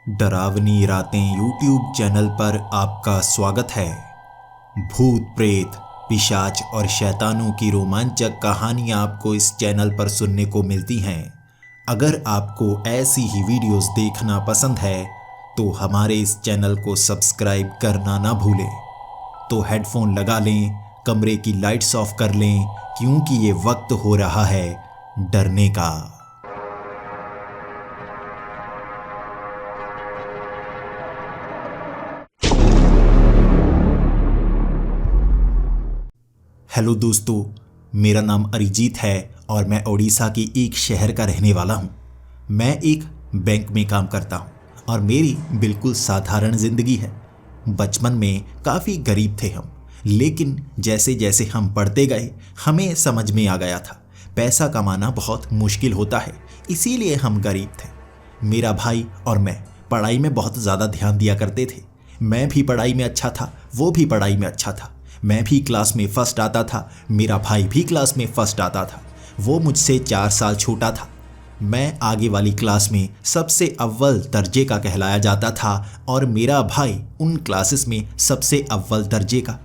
डरावनी रातें YouTube channel पर आपका स्वागत है। भूत प्रेत, पिशाच और शैतानों की रोमांचक कहानियाँ आपको इस चैनल पर सुनने को मिलती हैं। अगर आपको ऐसी ही वीडियोस देखना पसंद है तो हमारे इस चैनल को सब्सक्राइब करना ना भूलें। तो हेडफोन लगा लें, कमरे की लाइट्स ऑफ कर लें, क्योंकि ये वक्त हो रहा है डरने का। हेलो दोस्तों, मेरा नाम अरिजीत है और मैं ओडिशा के एक शहर का रहने वाला हूँ। मैं एक बैंक में काम करता हूँ और मेरी बिल्कुल साधारण ज़िंदगी है। बचपन में काफ़ी गरीब थे हम, लेकिन जैसे जैसे हम पढ़ते गए हमें समझ में आ गया था पैसा कमाना बहुत मुश्किल होता है, इसीलिए हम गरीब थे। मेरा भाई और मैं पढ़ाई में बहुत ज़्यादा ध्यान दिया करते थे। मैं भी पढ़ाई में अच्छा था, वो भी पढ़ाई में अच्छा था। मैं भी क्लास में फर्स्ट आता था, मेरा भाई भी क्लास में फर्स्ट आता था। वो मुझसे 4 साल छोटा था। मैं आगे वाली क्लास में सबसे अव्वल दर्जे का कहलाया जाता था और मेरा भाई उन क्लासेस में सबसे अव्वल दर्जे का।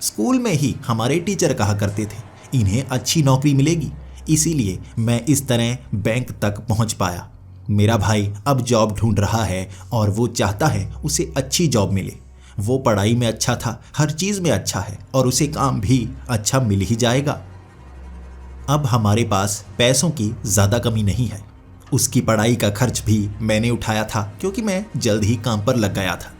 स्कूल में ही हमारे टीचर कहा करते थे इन्हें अच्छी नौकरी मिलेगी, इसीलिए मैं इस तरह बैंक तक पहुंच पाया। मेरा भाई अब जॉब ढूंढ रहा है और वो चाहता है उसे अच्छी जॉब मिले। वो पढ़ाई में अच्छा था, हर चीज़ में अच्छा है और उसे काम भी अच्छा मिल ही जाएगा। अब हमारे पास पैसों की ज़्यादा कमी नहीं है। उसकी पढ़ाई का खर्च भी मैंने उठाया था, क्योंकि मैं जल्द ही काम पर लग गया था।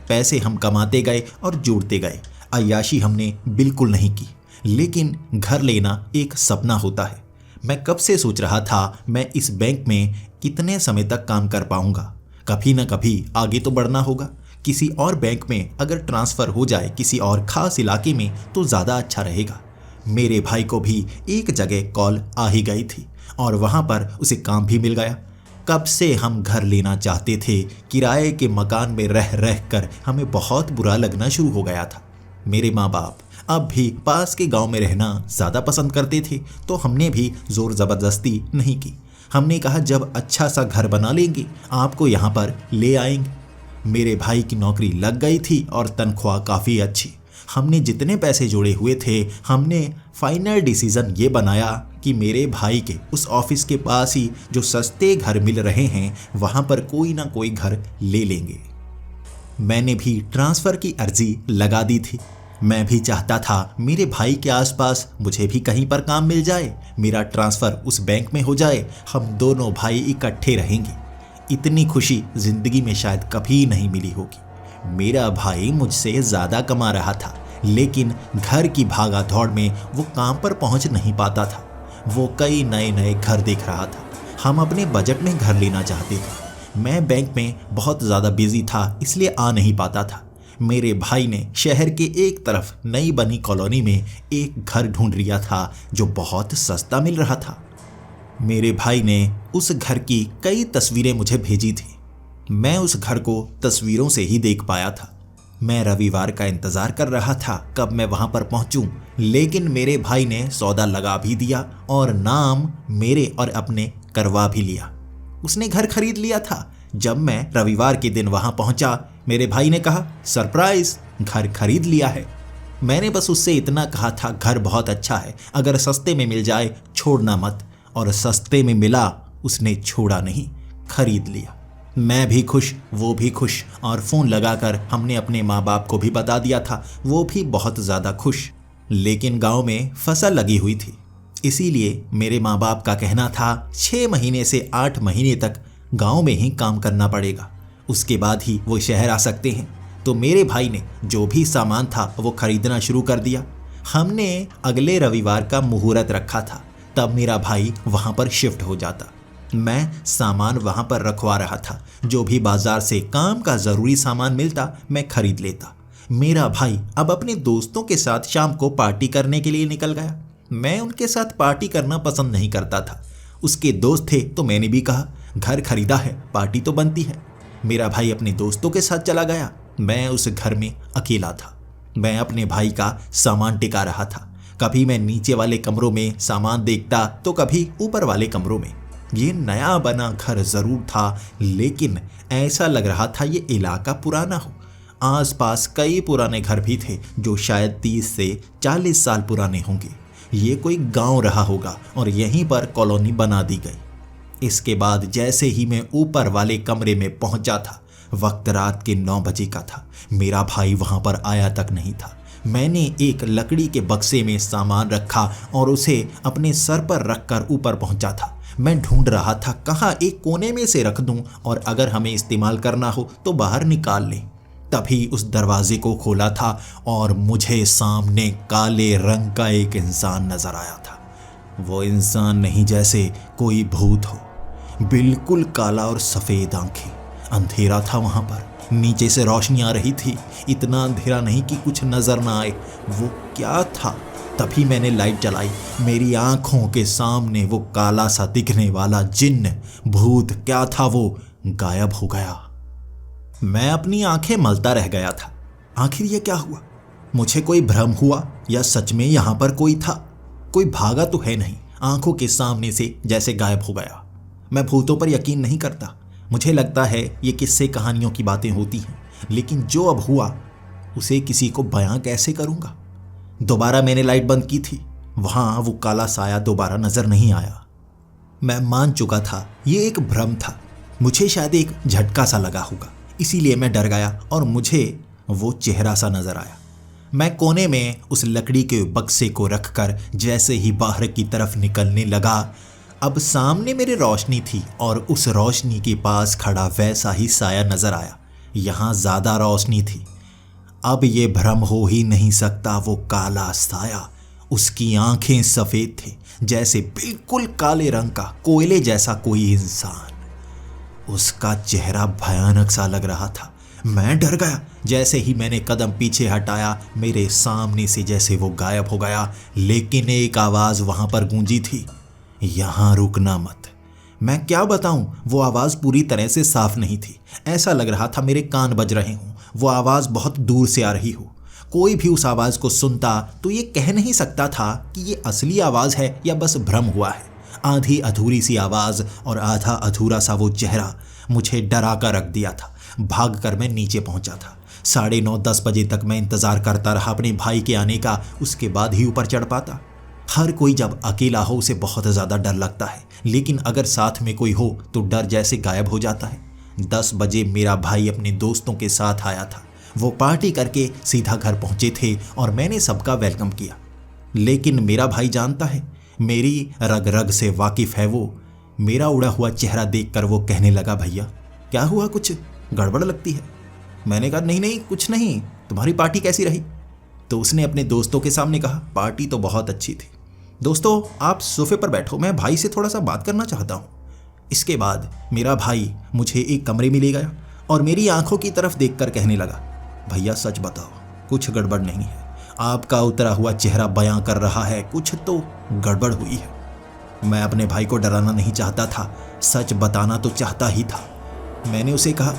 पैसे हम कमाते गए और जोड़ते गए। अय्याशी हमने बिल्कुल नहीं की, लेकिन घर लेना एक सपना होता है। मैं कब से सोच रहा था मैं इस बैंक में कितने समय तक काम कर पाऊंगा। कभी ना कभी आगे तो बढ़ना होगा। किसी और बैंक में अगर ट्रांसफ़र हो जाए किसी और ख़ास इलाके में तो ज़्यादा अच्छा रहेगा। मेरे भाई को भी एक जगह कॉल आ ही गई थी और वहाँ पर उसे काम भी मिल गया। कब से हम घर लेना चाहते थे, किराए के मकान में रह रह कर हमें बहुत बुरा लगना शुरू हो गया था। मेरे माँ बाप अब भी पास के गांव में रहना ज़्यादा पसंद करते थे, तो हमने भी ज़ोर ज़बरदस्ती नहीं की। हमने कहा जब अच्छा सा घर बना लेंगे आपको यहाँ पर ले आएंगे। मेरे भाई की नौकरी लग गई थी और तनख्वाह काफ़ी अच्छी। हमने जितने पैसे जोड़े हुए थे, हमने फाइनल डिसीज़न ये बनाया कि मेरे भाई के उस ऑफिस के पास ही जो सस्ते घर मिल रहे हैं वहाँ पर कोई ना कोई घर ले लेंगे। मैंने भी ट्रांसफ़र की अर्जी लगा दी थी। मैं भी चाहता था मेरे भाई के आसपास मुझे भी कहीं पर काम मिल जाए, मेरा ट्रांसफ़र उस बैंक में हो जाए, हम दोनों भाई इकट्ठे रहेंगे। इतनी खुशी ज़िंदगी में शायद कभी नहीं मिली होगी। मेरा भाई मुझसे ज़्यादा कमा रहा था, लेकिन घर की भागा दौड़ में वो काम पर पहुंच नहीं पाता था। वो कई नए नए घर देख रहा था। हम अपने बजट में घर लेना चाहते थे। मैं बैंक में बहुत ज़्यादा बिजी था, इसलिए आ नहीं पाता था। मेरे भाई ने शहर के एक तरफ नई बनी कॉलोनी में एक घर ढूंढ लिया था जो बहुत सस्ता मिल रहा था। मेरे भाई ने उस घर की कई तस्वीरें मुझे भेजी थी। मैं उस घर को तस्वीरों से ही देख पाया था। मैं रविवार का इंतज़ार कर रहा था कब मैं वहाँ पर पहुँचूँ, लेकिन मेरे भाई ने सौदा लगा भी दिया और नाम मेरे और अपने करवा भी लिया। उसने घर खरीद लिया था। जब मैं रविवार के दिन वहाँ पहुँचा, मेरे भाई ने कहा सरप्राइज़, घर खरीद लिया है। मैंने बस उससे इतना कहा था घर बहुत अच्छा है, अगर सस्ते में मिल जाए छोड़ना मत। और सस्ते में मिला, उसने छोड़ा नहीं, खरीद लिया। मैं भी खुश, वो भी खुश, और फ़ोन लगाकर हमने अपने माँ बाप को भी बता दिया था। वो भी बहुत ज़्यादा खुश। लेकिन गांव में फसल लगी हुई थी, इसीलिए मेरे माँ बाप का कहना था 6 महीने से 8 महीने तक गांव में ही काम करना पड़ेगा, उसके बाद ही वो शहर आ सकते हैं। तो मेरे भाई ने जो भी सामान था वो खरीदना शुरू कर दिया। हमने अगले रविवार का मुहूर्त रखा था, तब मेरा भाई वहाँ पर शिफ्ट हो जाता। मैं सामान वहाँ पर रखवा रहा था। जो भी बाजार से काम का ज़रूरी सामान मिलता मैं खरीद लेता। मेरा भाई अब अपने दोस्तों के साथ शाम को पार्टी करने के लिए निकल गया। मैं उनके साथ पार्टी करना पसंद नहीं करता था। उसके दोस्त थे तो मैंने भी कहा घर खरीदा है, पार्टी तो बनती है। मेरा भाई अपने दोस्तों के साथ चला गया। मैं उस घर में अकेला था। मैं अपने भाई का सामान टिका रहा था। कभी मैं नीचे वाले कमरों में सामान देखता तो कभी ऊपर वाले कमरों में। ये नया बना घर जरूर था, लेकिन ऐसा लग रहा था ये इलाका पुराना हो। आसपास कई पुराने घर भी थे जो शायद 30 से 40 साल पुराने होंगे। ये कोई गांव रहा होगा और यहीं पर कॉलोनी बना दी गई। इसके बाद जैसे ही मैं ऊपर वाले कमरे में पहुंचा था, वक्त रात के 9 बजे का था। मेरा भाई वहां पर आया तक नहीं था। मैंने एक लकड़ी के बक्से में सामान रखा और उसे अपने सर पर रखकर ऊपर पहुंचा था। मैं ढूंढ रहा था कहाँ एक कोने में से रख दूं और अगर हमें इस्तेमाल करना हो तो बाहर निकाल लें। तभी उस दरवाजे को खोला था और मुझे सामने काले रंग का एक इंसान नजर आया था। वो इंसान नहीं जैसे कोई भूत हो, बिल्कुल काला और सफेद आंखें। अंधेरा था वहां पर, नीचे से रोशनी आ रही थी, इतना अंधेरा नहीं कि कुछ नजर ना आए। वो क्या था? तभी मैंने लाइट जलाई। मेरी आंखों के सामने वो काला सा दिखने वाला जिन्न, भूत क्या था वो गायब हो गया। मैं अपनी आंखें मलता रह गया था। आखिर ये क्या हुआ? मुझे कोई भ्रम हुआ या सच में यहां पर कोई था? कोई भागा तो है नहीं, आंखों के सामने से जैसे गायब हो गया। मैं भूतों पर यकीन नहीं करता। मुझे लगता है ये किस्से कहानियों की बातें होती हैं, लेकिन जो अब हुआ उसे किसी को बयां कैसे करूंगा। दोबारा मैंने लाइट बंद की थी। वहां वो काला साया दोबारा नजर नहीं आया। मैं मान चुका था ये एक भ्रम था। मुझे शायद एक झटका सा लगा होगा, इसीलिए मैं डर गया और मुझे वो चेहरा सा नजर आया। मैं कोने में उस लकड़ी के बक्से को रखकर जैसे ही बाहर की तरफ निकलने लगा, अब सामने मेरे रोशनी थी और उस रोशनी के पास खड़ा वैसा ही साया नजर आया। यहां ज्यादा रोशनी थी। अब ये भ्रम हो ही नहीं सकता। वो काला साया, उसकी आंखें सफेद थी, जैसे बिल्कुल काले रंग का कोयले जैसा कोई इंसान। उसका चेहरा भयानक सा लग रहा था। मैं डर गया। जैसे ही मैंने कदम पीछे हटाया, मेरे सामने से जैसे वो गायब हो गया, लेकिन एक आवाज वहां पर गूंजी थी, यहां रुकना मत। मैं क्या बताऊं, वो आवाज पूरी तरह से साफ नहीं थी। ऐसा लग रहा था मेरे कान बज रहे हों। वो आवाज बहुत दूर से आ रही हो। कोई भी उस आवाज को सुनता तो ये कह नहीं सकता था कि ये असली आवाज है या बस भ्रम हुआ है। आधी अधूरी सी आवाज और आधा अधूरा सा वो चेहरा मुझे डरा कर रख दिया था। भाग कर मैं नीचे पहुंचा था। 9:30-10 बजे तक मैं इंतजार करता रहा अपने भाई के आने का। उसके बाद ही ऊपर चढ़ पाता। हर कोई जब अकेला हो उसे बहुत ज़्यादा डर लगता है, लेकिन अगर साथ में कोई हो तो डर जैसे गायब हो जाता है। 10 बजे मेरा भाई अपने दोस्तों के साथ आया था। वो पार्टी करके सीधा घर पहुंचे थे और मैंने सबका वेलकम किया। लेकिन मेरा भाई जानता है, मेरी रग रग से वाकिफ है वो। मेरा उड़ा हुआ चेहरा देखकर वो कहने लगा, भैया क्या हुआ, कुछ गड़बड़ लगती है। मैंने कहा नहीं नहीं कुछ नहीं, तुम्हारी पार्टी कैसी रही? तो उसने अपने दोस्तों के सामने कहा, पार्टी तो बहुत अच्छी थी। दोस्तों आप सोफे पर बैठो, मैं भाई से थोड़ा सा बात करना चाहता हूँ। इसके बाद मेरा भाई मुझे एक कमरे में ले गया और मेरी आंखों की तरफ देखकर कहने लगा, भैया सच बताओ, कुछ गड़बड़ नहीं है। आपका उतरा हुआ चेहरा बयां कर रहा है कुछ तो गड़बड़ हुई है। मैं अपने भाई को डराना नहीं चाहता था, सच बताना तो चाहता ही था। मैंने उसे कहा,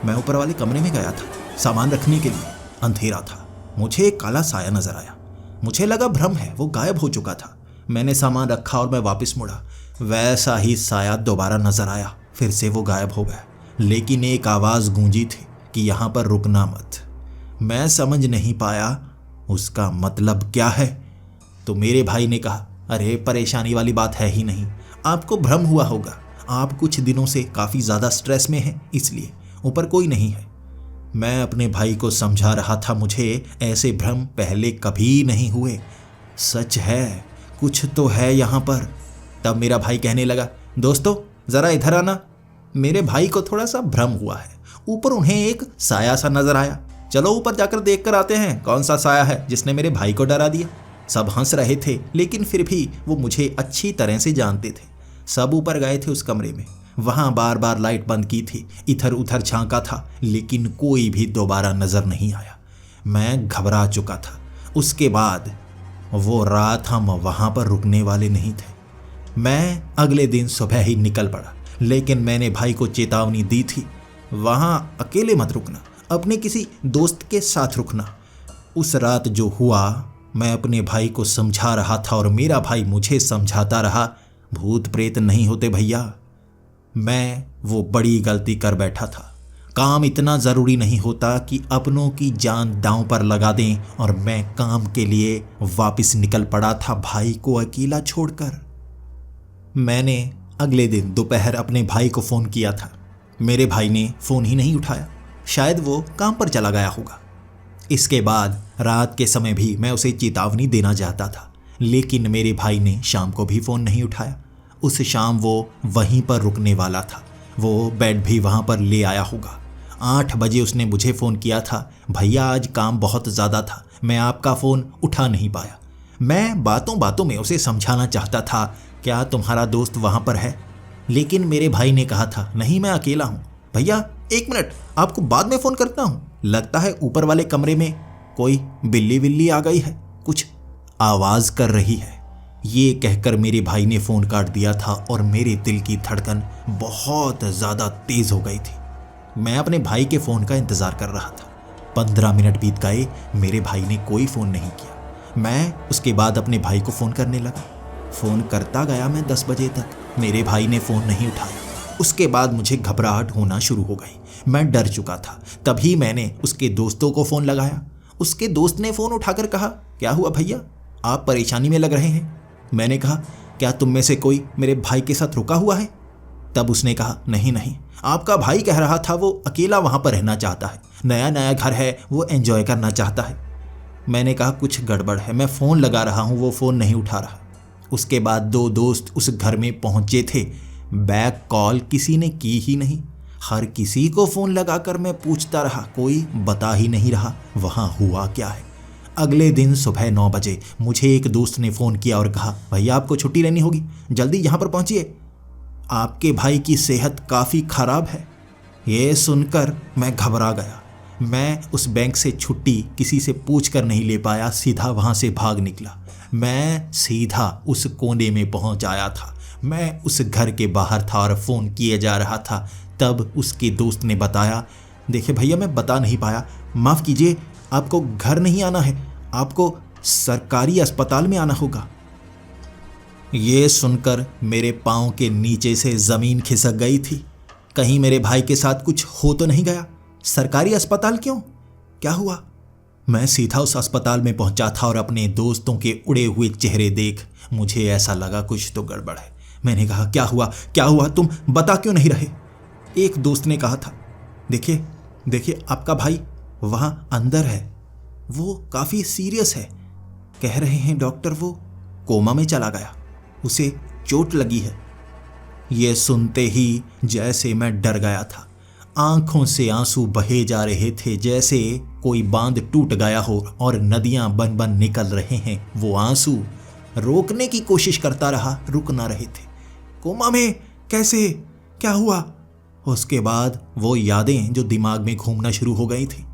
मैं ऊपर वाले कमरे में गया था सामान रखने के लिए। अंधेरा था, मुझे एक काला साया नजर आया। मुझे लगा भ्रम है, वो गायब हो चुका था। मैंने सामान रखा और मैं वापस मुड़ा। वैसा ही साया दोबारा नजर आया, फिर से वो गायब हो गया। लेकिन एक आवाज गूंजी थी कि यहां पर रुकना मत। मैं समझ नहीं पाया उसका मतलब क्या है। तो मेरे भाई ने कहा, अरे परेशानी वाली बात है ही नहीं, आपको भ्रम हुआ होगा। आप कुछ दिनों से काफी ज्यादा स्ट्रेस में हैं, इसलिए ऊपर कोई नहीं है। मैं अपने भाई को समझा रहा था, मुझे ऐसे भ्रम पहले कभी नहीं हुए। सच है, कुछ तो है यहाँ पर। तब मेरा भाई कहने लगा, दोस्तों जरा इधर आना। मेरे भाई को थोड़ा सा भ्रम हुआ है। ऊपर उन्हें एक साया सा नजर आया। चलो ऊपर जाकर देख कर आते हैं कौन सा साया है जिसने मेरे भाई को डरा दिया। सब हंस रहे थे, लेकिन फिर भी वो मुझे अच्छी तरह से जानते थे। सब ऊपर गए थे उस कमरे में। वहां बार बार लाइट बंद की थी, इधर उधर झांका था, लेकिन कोई भी दोबारा नजर नहीं आया। मैं घबरा चुका था। उसके बाद वो रात हम वहां पर रुकने वाले नहीं थे। मैं अगले दिन सुबह ही निकल पड़ा, लेकिन मैंने भाई को चेतावनी दी थी, वहां अकेले मत रुकना, अपने किसी दोस्त के साथ रुकना। उस रात जो हुआ, मैं अपने भाई को समझा रहा था और मेरा भाई मुझे समझाता रहा, भूत प्रेत नहीं होते भैया, मैं वो बड़ी गलती कर बैठा था। काम इतना ज़रूरी नहीं होता कि अपनों की जान दांव पर लगा दें, और मैं काम के लिए वापस निकल पड़ा था भाई को अकेला छोड़कर। मैंने अगले दिन दोपहर अपने भाई को फ़ोन किया था। मेरे भाई ने फ़ोन ही नहीं उठाया, शायद वो काम पर चला गया होगा। इसके बाद रात के समय भी मैं उसे चेतावनी देना चाहता था, लेकिन मेरे भाई ने शाम को भी फ़ोन नहीं उठाया। उस शाम वो वहीं पर रुकने वाला था, वो बेड भी वहाँ पर ले आया होगा। 8 बजे उसने मुझे फ़ोन किया था, भैया आज काम बहुत ज़्यादा था, मैं आपका फ़ोन उठा नहीं पाया। मैं बातों बातों में उसे समझाना चाहता था, क्या तुम्हारा दोस्त वहाँ पर है? लेकिन मेरे भाई ने कहा था, नहीं मैं अकेला हूँ। भैया 1 मिनट, आपको बाद में फ़ोन करता हूँ। लगता है ऊपर वाले कमरे में कोई बिल्ली विल्ली आ गई है, कुछ आवाज़ कर रही है। ये कहकर मेरे भाई ने फ़ोन काट दिया था और मेरे दिल की धड़कन बहुत ज़्यादा तेज़ हो गई थी। मैं अपने भाई के फ़ोन का इंतज़ार कर रहा था। 15 मिनट बीत गए, मेरे भाई ने कोई फ़ोन नहीं किया। मैं उसके बाद अपने भाई को फ़ोन करने लगा। फ़ोन करता गया मैं 10 बजे तक, मेरे भाई ने फ़ोन नहीं उठाया। उसके बाद मुझे घबराहट होना शुरू हो गई, मैं डर चुका था। तभी मैंने उसके दोस्तों को फ़ोन लगाया। उसके दोस्त ने फ़ोन उठाकर कहा, क्या हुआ भैया, आप परेशानी में लग रहे हैं? मैंने कहा, क्या तुम में से कोई मेरे भाई के साथ रुका हुआ है? तब उसने कहा, नहीं नहीं, आपका भाई कह रहा था वो अकेला वहाँ पर रहना चाहता है, नया नया घर है, वो एंजॉय करना चाहता है। मैंने कहा, कुछ गड़बड़ है, मैं फ़ोन लगा रहा हूँ, वो फ़ोन नहीं उठा रहा। उसके बाद 2 दोस्त उस घर में पहुँचे थे। बैक कॉल किसी ने की ही नहीं। हर किसी को फ़ोन लगाकर मैं पूछता रहा, कोई बता ही नहीं रहा वहाँ हुआ क्या है। अगले दिन सुबह 9 बजे मुझे एक दोस्त ने फ़ोन किया और कहा, भैया आपको छुट्टी लेनी होगी, जल्दी यहाँ पर पहुँचिए, आपके भाई की सेहत काफ़ी ख़राब है। ये सुनकर मैं घबरा गया। मैं उस बैंक से छुट्टी किसी से पूछ कर नहीं ले पाया, सीधा वहाँ से भाग निकला। मैं सीधा उस कोने में पहुँच आया था। मैं उस घर के बाहर था और फ़ोन किए जा रहा था। तब उसके दोस्त ने बताया, देखिए भैया मैं बता नहीं पाया, माफ़ कीजिए, आपको घर नहीं आना है, आपको सरकारी अस्पताल में आना होगा। ये सुनकर मेरे पाँव के नीचे से ज़मीन खिसक गई थी। कहीं मेरे भाई के साथ कुछ हो तो नहीं गया? सरकारी अस्पताल क्यों? क्या हुआ? मैं सीधा उस अस्पताल में पहुंचा था और अपने दोस्तों के उड़े हुए चेहरे देख मुझे ऐसा लगा कुछ तो गड़बड़ है। मैंने कहा, क्या हुआ, तुम बता क्यों नहीं रहे? एक दोस्त ने कहा था, देखिए आपका भाई वहाँ अंदर है, वो काफ़ी सीरियस है, कह रहे हैं डॉक्टर वो कोमा में चला गया, उसे चोट लगी है। ये सुनते ही जैसे मैं डर गया था, आंखों से आंसू बहे जा रहे थे, जैसे कोई बांध टूट गया हो और नदियां बन बन निकल रहे हैं। वो आंसू रोकने की कोशिश करता रहा, रुक ना रहे थे। कोमा में कैसे, क्या हुआ? उसके बाद वो यादें जो दिमाग में घूमना शुरू हो गई थी।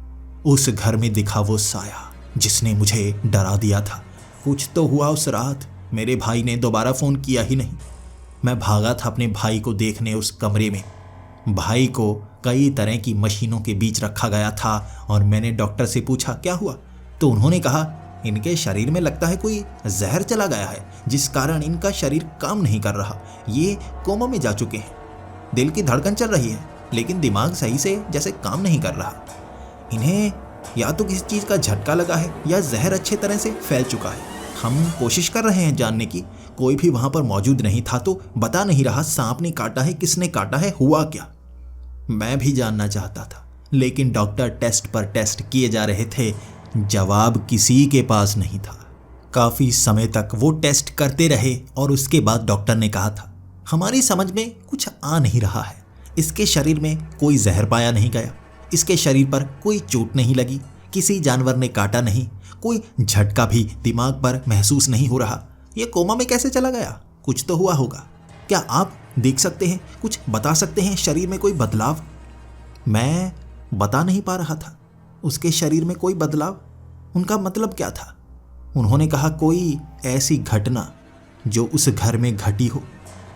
उस घर में दिखा वो साया जिसने मुझे डरा दिया था। कुछ तो हुआ उस रात। मेरे भाई ने दोबारा फ़ोन किया ही नहीं। मैं भागा था अपने भाई को देखने उस कमरे में। भाई को कई तरह की मशीनों के बीच रखा गया था और मैंने डॉक्टर से पूछा क्या हुआ, तो उन्होंने कहा इनके शरीर में लगता है कोई जहर चला गया है, जिस कारण इनका शरीर काम नहीं कर रहा, ये कोमा में जा चुके हैं। दिल की धड़कन चल रही है लेकिन दिमाग सही से जैसे काम नहीं कर रहा। इन्हें या तो किसी चीज़ का झटका लगा है या जहर अच्छे तरह से फैल चुका है। हम कोशिश कर रहे हैं जानने की, कोई भी वहाँ पर मौजूद नहीं था तो बता नहीं रहा सांप ने काटा है, किसने काटा है, हुआ क्या। मैं भी जानना चाहता था लेकिन डॉक्टर टेस्ट पर टेस्ट किए जा रहे थे, जवाब किसी के पास नहीं था। काफ़ी समय तक वो टेस्ट करते रहे और उसके बाद डॉक्टर ने कहा था हमारी समझ में कुछ आ नहीं रहा है, इसके शरीर में कोई जहर पाया नहीं गया, इसके शरीर पर कोई चोट नहीं लगी, किसी जानवर ने काटा नहीं, कोई झटका भी दिमाग पर महसूस नहीं हो रहा, ये कोमा में कैसे चला गया? कुछ तो हुआ होगा। क्या आप देख सकते हैं, कुछ बता सकते हैं शरीर में कोई बदलाव? मैं बता नहीं पा रहा था उसके शरीर में कोई बदलाव। उनका मतलब क्या था? उन्होंने कहा कोई ऐसी घटना जो उस घर में घटी हो,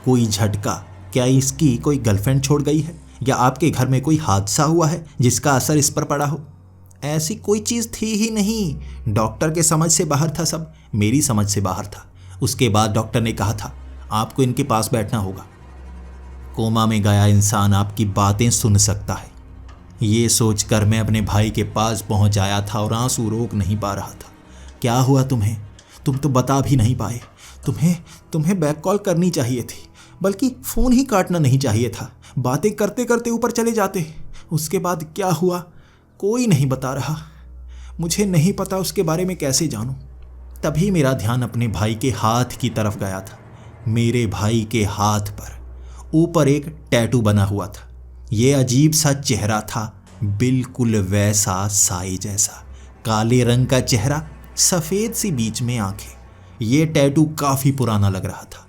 कोई झटका। क्या इसकी कोई गर्लफ्रेंड छोड़ गई है या आपके घर में कोई हादसा हुआ है जिसका असर इस पर पड़ा हो? ऐसी कोई चीज़ थी ही नहीं। डॉक्टर के समझ से बाहर था सब, मेरी समझ से बाहर था। उसके बाद डॉक्टर ने कहा था आपको इनके पास बैठना होगा। कोमा में गया इंसान आपकी बातें सुन सकता है। ये सोचकर मैं अपने भाई के पास पहुंच आया था और आंसू रोक नहीं पा रहा था। क्या हुआ तुम्हें? तुम तो बता भी नहीं पाए। तुम्हें बैक कॉल करनी चाहिए थी, बल्कि फ़ोन ही काटना नहीं चाहिए था। बातें करते करते ऊपर चले जाते। उसके बाद क्या हुआ कोई नहीं बता रहा। मुझे नहीं पता उसके बारे में कैसे जानूं। तभी मेरा ध्यान अपने भाई के हाथ की तरफ गया था। मेरे भाई के हाथ पर ऊपर एक टैटू बना हुआ था। ये अजीब सा चेहरा था, बिल्कुल वैसा साए जैसा। काले रंग का चेहरा, सफ़ेद सी बीच में आंखें। ये टैटू काफ़ी पुराना लग रहा था।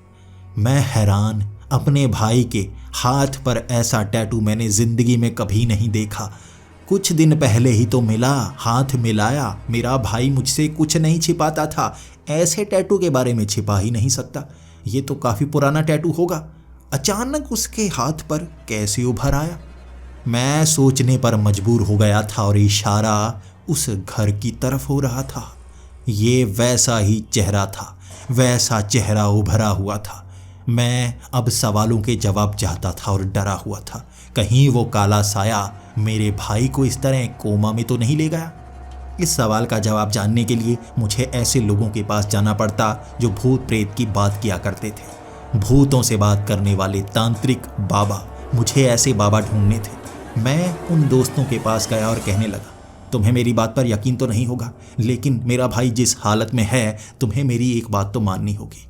मैं हैरान, अपने भाई के हाथ पर ऐसा टैटू मैंने ज़िंदगी में कभी नहीं देखा। कुछ दिन पहले ही तो मिला, हाथ मिलाया। मेरा भाई मुझसे कुछ नहीं छिपाता था, ऐसे टैटू के बारे में छिपा ही नहीं सकता। ये तो काफ़ी पुराना टैटू होगा। अचानक उसके हाथ पर कैसे उभर आया? मैं सोचने पर मजबूर हो गया था और इशारा उस घर की तरफ हो रहा था। ये वैसा ही चेहरा था, वैसा चेहरा उभरा हुआ था। मैं अब सवालों के जवाब चाहता था और डरा हुआ था, कहीं वो काला साया मेरे भाई को इस तरह कोमा में तो नहीं ले गया। इस सवाल का जवाब जानने के लिए मुझे ऐसे लोगों के पास जाना पड़ता जो भूत प्रेत की बात किया करते थे। भूतों से बात करने वाले तांत्रिक बाबा, मुझे ऐसे बाबा ढूंढने थे। मैं उन दोस्तों के पास गया और कहने लगा, तुम्हें मेरी बात पर यकीन तो नहीं होगा, लेकिन मेरा भाई जिस हालत में है, तुम्हें मेरी एक बात तो माननी होगी।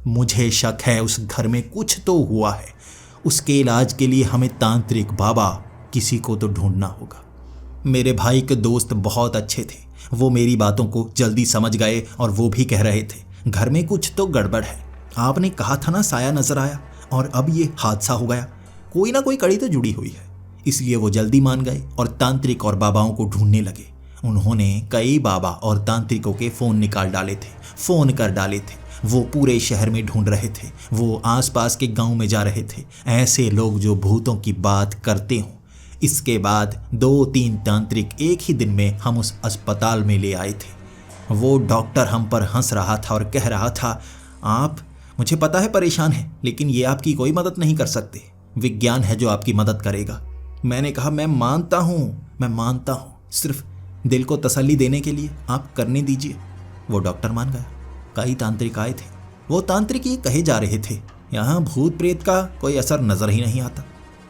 मुझे शक है उस घर में कुछ तो हुआ है। उसके इलाज के लिए हमें तांत्रिक बाबा किसी को तो ढूंढना होगा। मेरे भाई के दोस्त बहुत अच्छे थे। वो मेरी बातों को जल्दी समझ गए और वो भी कह रहे थे, घर में कुछ तो गड़बड़ है। आपने कहा था ना साया नजर आया, और अब ये हादसा हो गया। कोई ना कोई कड़ी तो जुड़ी हुई है। इसलिए वो जल्दी मान गए और तांत्रिक और बाबाओं को ढूंढने लगे। उन्होंने कई बाबा और तांत्रिकों के फ़ोन निकाल डाले थे, फ़ोन कर डाले थे। वो पूरे शहर में ढूंढ रहे थे। वो आसपास के गांव में जा रहे थे, ऐसे लोग जो भूतों की बात करते हों। इसके बाद 2-3 तांत्रिक एक ही दिन में हम उस अस्पताल में ले आए थे। वो डॉक्टर हम पर हंस रहा था और कह रहा था, आप, मुझे पता है परेशान है, लेकिन ये आपकी कोई मदद नहीं कर सकते। विज्ञान है जो आपकी मदद करेगा। मैंने कहा, मैं मानता हूँ, सिर्फ दिल को तसल्ली देने के लिए आप करने दीजिए। वो डॉक्टर मान गया। कई तांत्रिक आए थे। वो तांत्रिक ये कहे जा रहे थे, यहाँ भूत प्रेत का कोई असर नजर ही नहीं आता।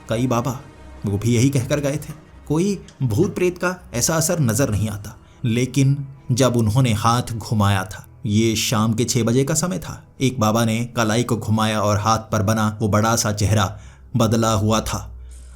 कई बाबा वो भी यही कहकर गए थे, कोई भूत प्रेत का ऐसा असर नजर नहीं आता। लेकिन जब उन्होंने हाथ घुमाया था, ये शाम के 6 बजे का समय था, एक बाबा ने कलाई को घुमाया और हाथ पर बना वो बड़ा सा चेहरा बदला हुआ था।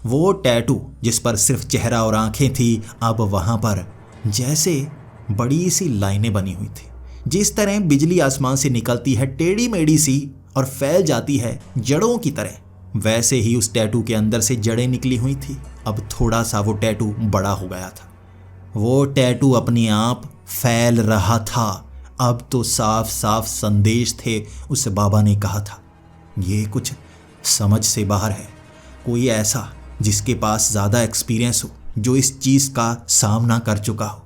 वो टैटू जिस पर सिर्फ चेहरा और आंखें थी, अब वहां पर जैसे बड़ी सी लाइनें बनी हुई थी। जिस तरह बिजली आसमान से निकलती है टेढ़ी मेढ़ी सी और फैल जाती है जड़ों की तरह, वैसे ही उस टैटू के अंदर से जड़ें निकली हुई थी। अब थोड़ा सा वो टैटू बड़ा हो गया था। वो टैटू अपने आप फैल रहा था। अब तो साफ साफ संदेश थे। उस बाबा ने कहा था, ये कुछ समझ से बाहर है। कोई ऐसा जिसके पास ज़्यादा एक्सपीरियंस हो, जो इस चीज़ का सामना कर चुका हो,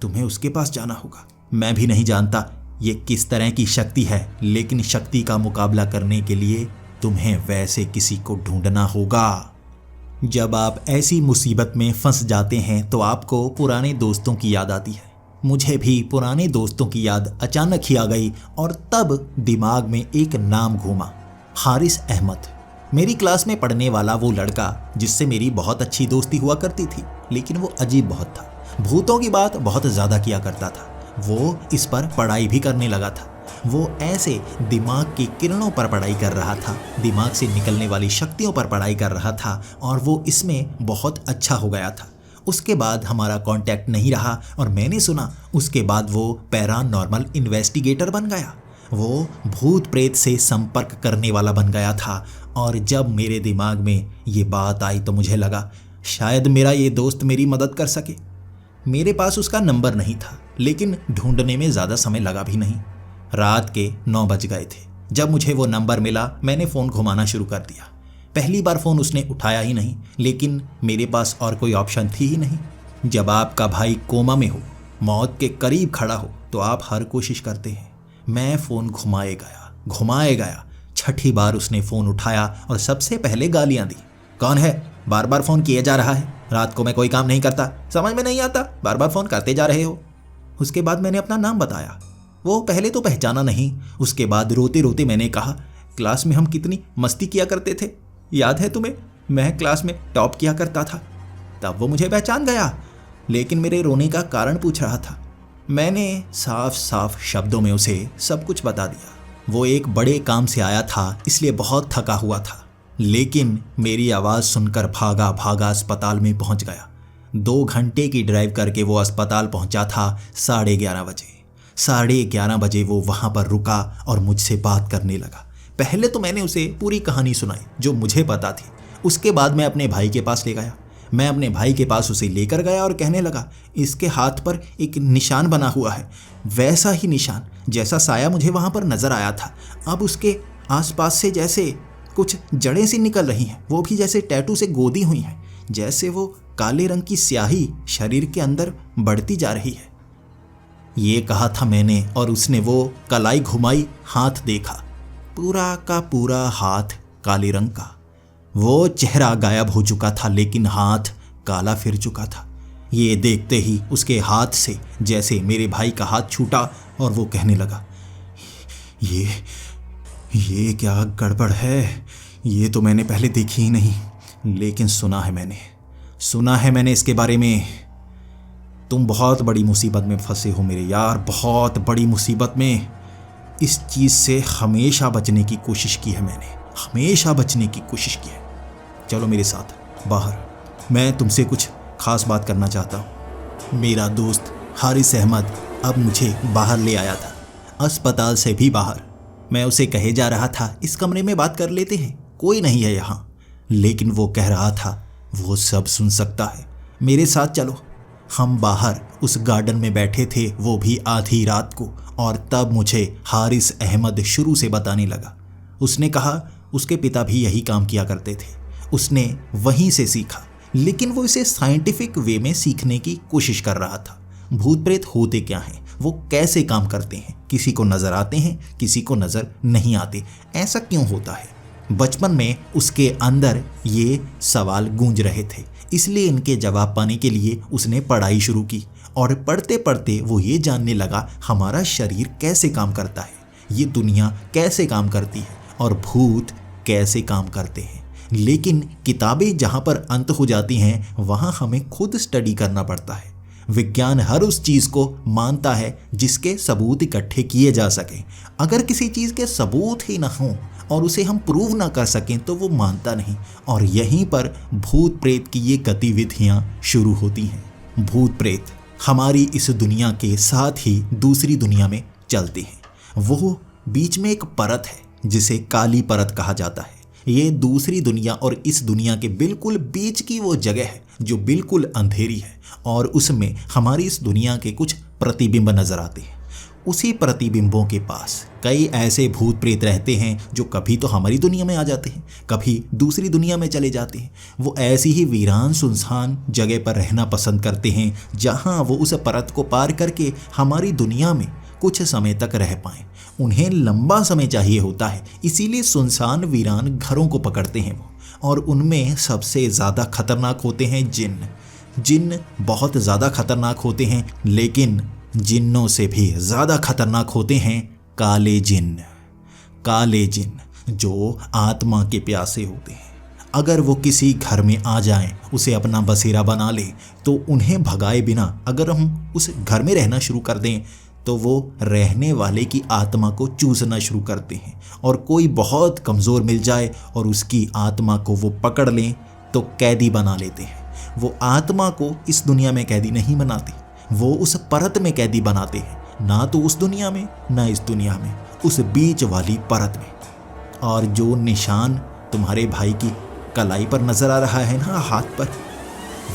तुम्हें उसके पास जाना होगा। मैं भी नहीं जानता ये किस तरह की शक्ति है, लेकिन शक्ति का मुकाबला करने के लिए तुम्हें वैसे किसी को ढूंढना होगा। जब आप ऐसी मुसीबत में फंस जाते हैं तो आपको पुराने दोस्तों की याद आती है। मुझे भी पुराने दोस्तों की याद अचानक ही आ गई और तब दिमाग में एक नाम घूमा, हारिस अहमद। मेरी क्लास में पढ़ने वाला वो लड़का जिससे मेरी बहुत अच्छी दोस्ती हुआ करती थी, लेकिन वो अजीब बहुत था। भूतों की बात बहुत ज़्यादा किया करता था। वो इस पर पढ़ाई भी करने लगा था। वो ऐसे दिमाग की किरणों पर पढ़ाई कर रहा था, दिमाग से निकलने वाली शक्तियों पर पढ़ाई कर रहा था, और वो इसमें बहुत अच्छा हो गया था। उसके बाद हमारा कांटेक्ट नहीं रहा और मैंने सुना उसके बाद वो पैरानॉर्मल इन्वेस्टिगेटर बन गया। वो भूत प्रेत से संपर्क करने वाला बन गया था। और जब मेरे दिमाग में ये बात आई तो मुझे लगा शायद मेरा ये दोस्त मेरी मदद कर सके। मेरे पास उसका नंबर नहीं था, लेकिन ढूंढने में ज़्यादा समय लगा भी नहीं। रात के 9 बज गए थे। जब मुझे वो नंबर मिला, मैंने फ़ोन घुमाना शुरू कर दिया। पहली बार फ़ोन उसने उठाया ही नहीं, लेकिन मेरे पास और कोई ऑप्शन थी ही नहीं। जब आपका भाई कोमा में हो, मौत के करीब खड़ा हो, तो आप हर कोशिश करते हैं। मैं फ़ोन घुमाए गया, छठी बार उसने फ़ोन उठाया और सबसे पहले गालियां दी। कौन है? बार बार फ़ोन किए जा रहा है। रात को मैं कोई काम नहीं करता, समझ में नहीं आता, बार बार फ़ोन करते जा रहे हो। उसके बाद मैंने अपना नाम बताया। वो पहले तो पहचाना नहीं। उसके बाद रोते रोते मैंने कहा, क्लास में हम कितनी मस्ती किया करते थे, याद है तुम्हें? मैं क्लास में टॉप किया करता था। तब वो मुझे पहचान गया, लेकिन मेरे रोने का कारण पूछ रहा था। मैंने साफ साफ शब्दों में उसे सब कुछ बता दिया। वो एक बड़े काम से आया था, इसलिए बहुत थका हुआ था, लेकिन मेरी आवाज़ सुनकर भागा भागा अस्पताल में पहुंच गया। 2 घंटे की ड्राइव करके वो अस्पताल पहुंचा था 11:30 बजे। 11:30 बजे वो वहां पर रुका और मुझसे बात करने लगा। पहले तो मैंने उसे पूरी कहानी सुनाई जो मुझे पता थी। उसके बाद मैं अपने भाई के पास ले गया। मैं अपने भाई के पास उसे लेकर गया और कहने लगा, इसके हाथ पर एक निशान बना हुआ है, वैसा ही निशान जैसा साया मुझे वहाँ पर नज़र आया था। अब उसके आसपास से जैसे कुछ जड़ें सी निकल रही हैं, वो भी जैसे टैटू से गोदी हुई हैं, जैसे वो काले रंग की स्याही शरीर के अंदर बढ़ती जा रही है। ये कहा था मैंने और उसने वो कलाई घुमाई, हाथ देखा, पूरा का पूरा हाथ काले रंग का। वो चेहरा गायब हो चुका था, लेकिन हाथ काला फिर चुका था। ये देखते ही उसके हाथ से जैसे मेरे भाई का हाथ छूटा और वो कहने लगा, ये क्या गड़बड़ है? ये तो मैंने पहले देखी ही नहीं, लेकिन सुना है मैंने इसके बारे में। तुम बहुत बड़ी मुसीबत में फंसे हो मेरे यार, बहुत बड़ी मुसीबत में। इस चीज़ से हमेशा बचने की कोशिश की है मैंने, हमेशा बचने की कोशिश की है। चलो मेरे साथ बाहर, मैं तुमसे कुछ खास बात करना चाहता हूँ। मेरा दोस्त हारिस अहमद अब मुझे बाहर ले आया था, अस्पताल से भी बाहर। मैं उसे कहे जा रहा था, इस कमरे में बात कर लेते हैं, कोई नहीं है यहाँ, लेकिन वो कह रहा था वो सब सुन सकता है, मेरे साथ चलो। हम बाहर उस गार्डन में बैठे थे, वो भी आधी रात को, और तब मुझे हारिस अहमद शुरू से बताने लगा। उसने कहा उसके पिता भी यही काम किया करते थे, उसने वहीं से सीखा, लेकिन वो इसे साइंटिफिक वे में सीखने की कोशिश कर रहा था। भूत प्रेत होते क्या हैं, वो कैसे काम करते हैं, किसी को नज़र आते हैं, किसी को नज़र नहीं आते, ऐसा क्यों होता है? बचपन में उसके अंदर ये सवाल गूंज रहे थे, इसलिए इनके जवाब पाने के लिए उसने पढ़ाई शुरू की, और पढ़ते पढ़ते वो ये जानने लगा हमारा शरीर कैसे काम करता है, ये दुनिया कैसे काम करती है, और भूत कैसे काम करते हैं। लेकिन किताबें जहाँ पर अंत हो जाती हैं, वहाँ हमें खुद स्टडी करना पड़ता है। विज्ञान हर उस चीज़ को मानता है जिसके सबूत इकट्ठे किए जा सकें। अगर किसी चीज़ के सबूत ही ना हों और उसे हम प्रूव ना कर सकें तो वो मानता नहीं, और यहीं पर भूत प्रेत की ये गतिविधियाँ शुरू होती हैं। भूत प्रेत हमारी इस दुनिया के साथ ही दूसरी दुनिया में चलते हैं। वो बीच में एक परत है जिसे काली परत कहा जाता है। ये दूसरी दुनिया और इस दुनिया के बिल्कुल बीच की वो जगह है जो बिल्कुल अंधेरी है, और उसमें हमारी इस दुनिया के कुछ प्रतिबिंब नजर आते हैं। उसी प्रतिबिंबों के पास कई ऐसे भूत प्रेत रहते हैं जो कभी तो हमारी दुनिया में आ जाते हैं, कभी दूसरी दुनिया में चले जाते हैं। वो ऐसी ही वीरान सुनसान जगह पर रहना पसंद करते हैं जहाँ वो उस परत को पार करके हमारी दुनिया में कुछ समय तक रह पाएं। उन्हें लंबा समय चाहिए होता है, इसीलिए सुनसान वीरान घरों को पकड़ते हैं वो, और उनमें सबसे ज़्यादा खतरनाक होते हैं जिन्न। जिन्न बहुत ज़्यादा खतरनाक होते हैं, लेकिन जिन्नों से भी ज़्यादा खतरनाक होते हैं काले जिन्न। काले जिन्न जो आत्मा के प्यासे होते हैं। अगर वो किसी घर में आ जाएं, उसे अपना बसेरा बना लें, तो उन्हें भगाए बिना अगर हम उस घर में रहना शुरू कर दें तो वो रहने वाले की आत्मा को चूसना शुरू करते हैं, और कोई बहुत कमज़ोर मिल जाए और उसकी आत्मा को वो पकड़ लें तो कैदी बना लेते हैं। वो आत्मा को इस दुनिया में कैदी नहीं बनाते, वो उस परत में कैदी बनाते हैं, ना तो उस दुनिया में ना इस दुनिया में, उस बीच वाली परत में। और जो निशान तुम्हारे भाई की कलाई पर नज़र आ रहा है ना, हाथ पर,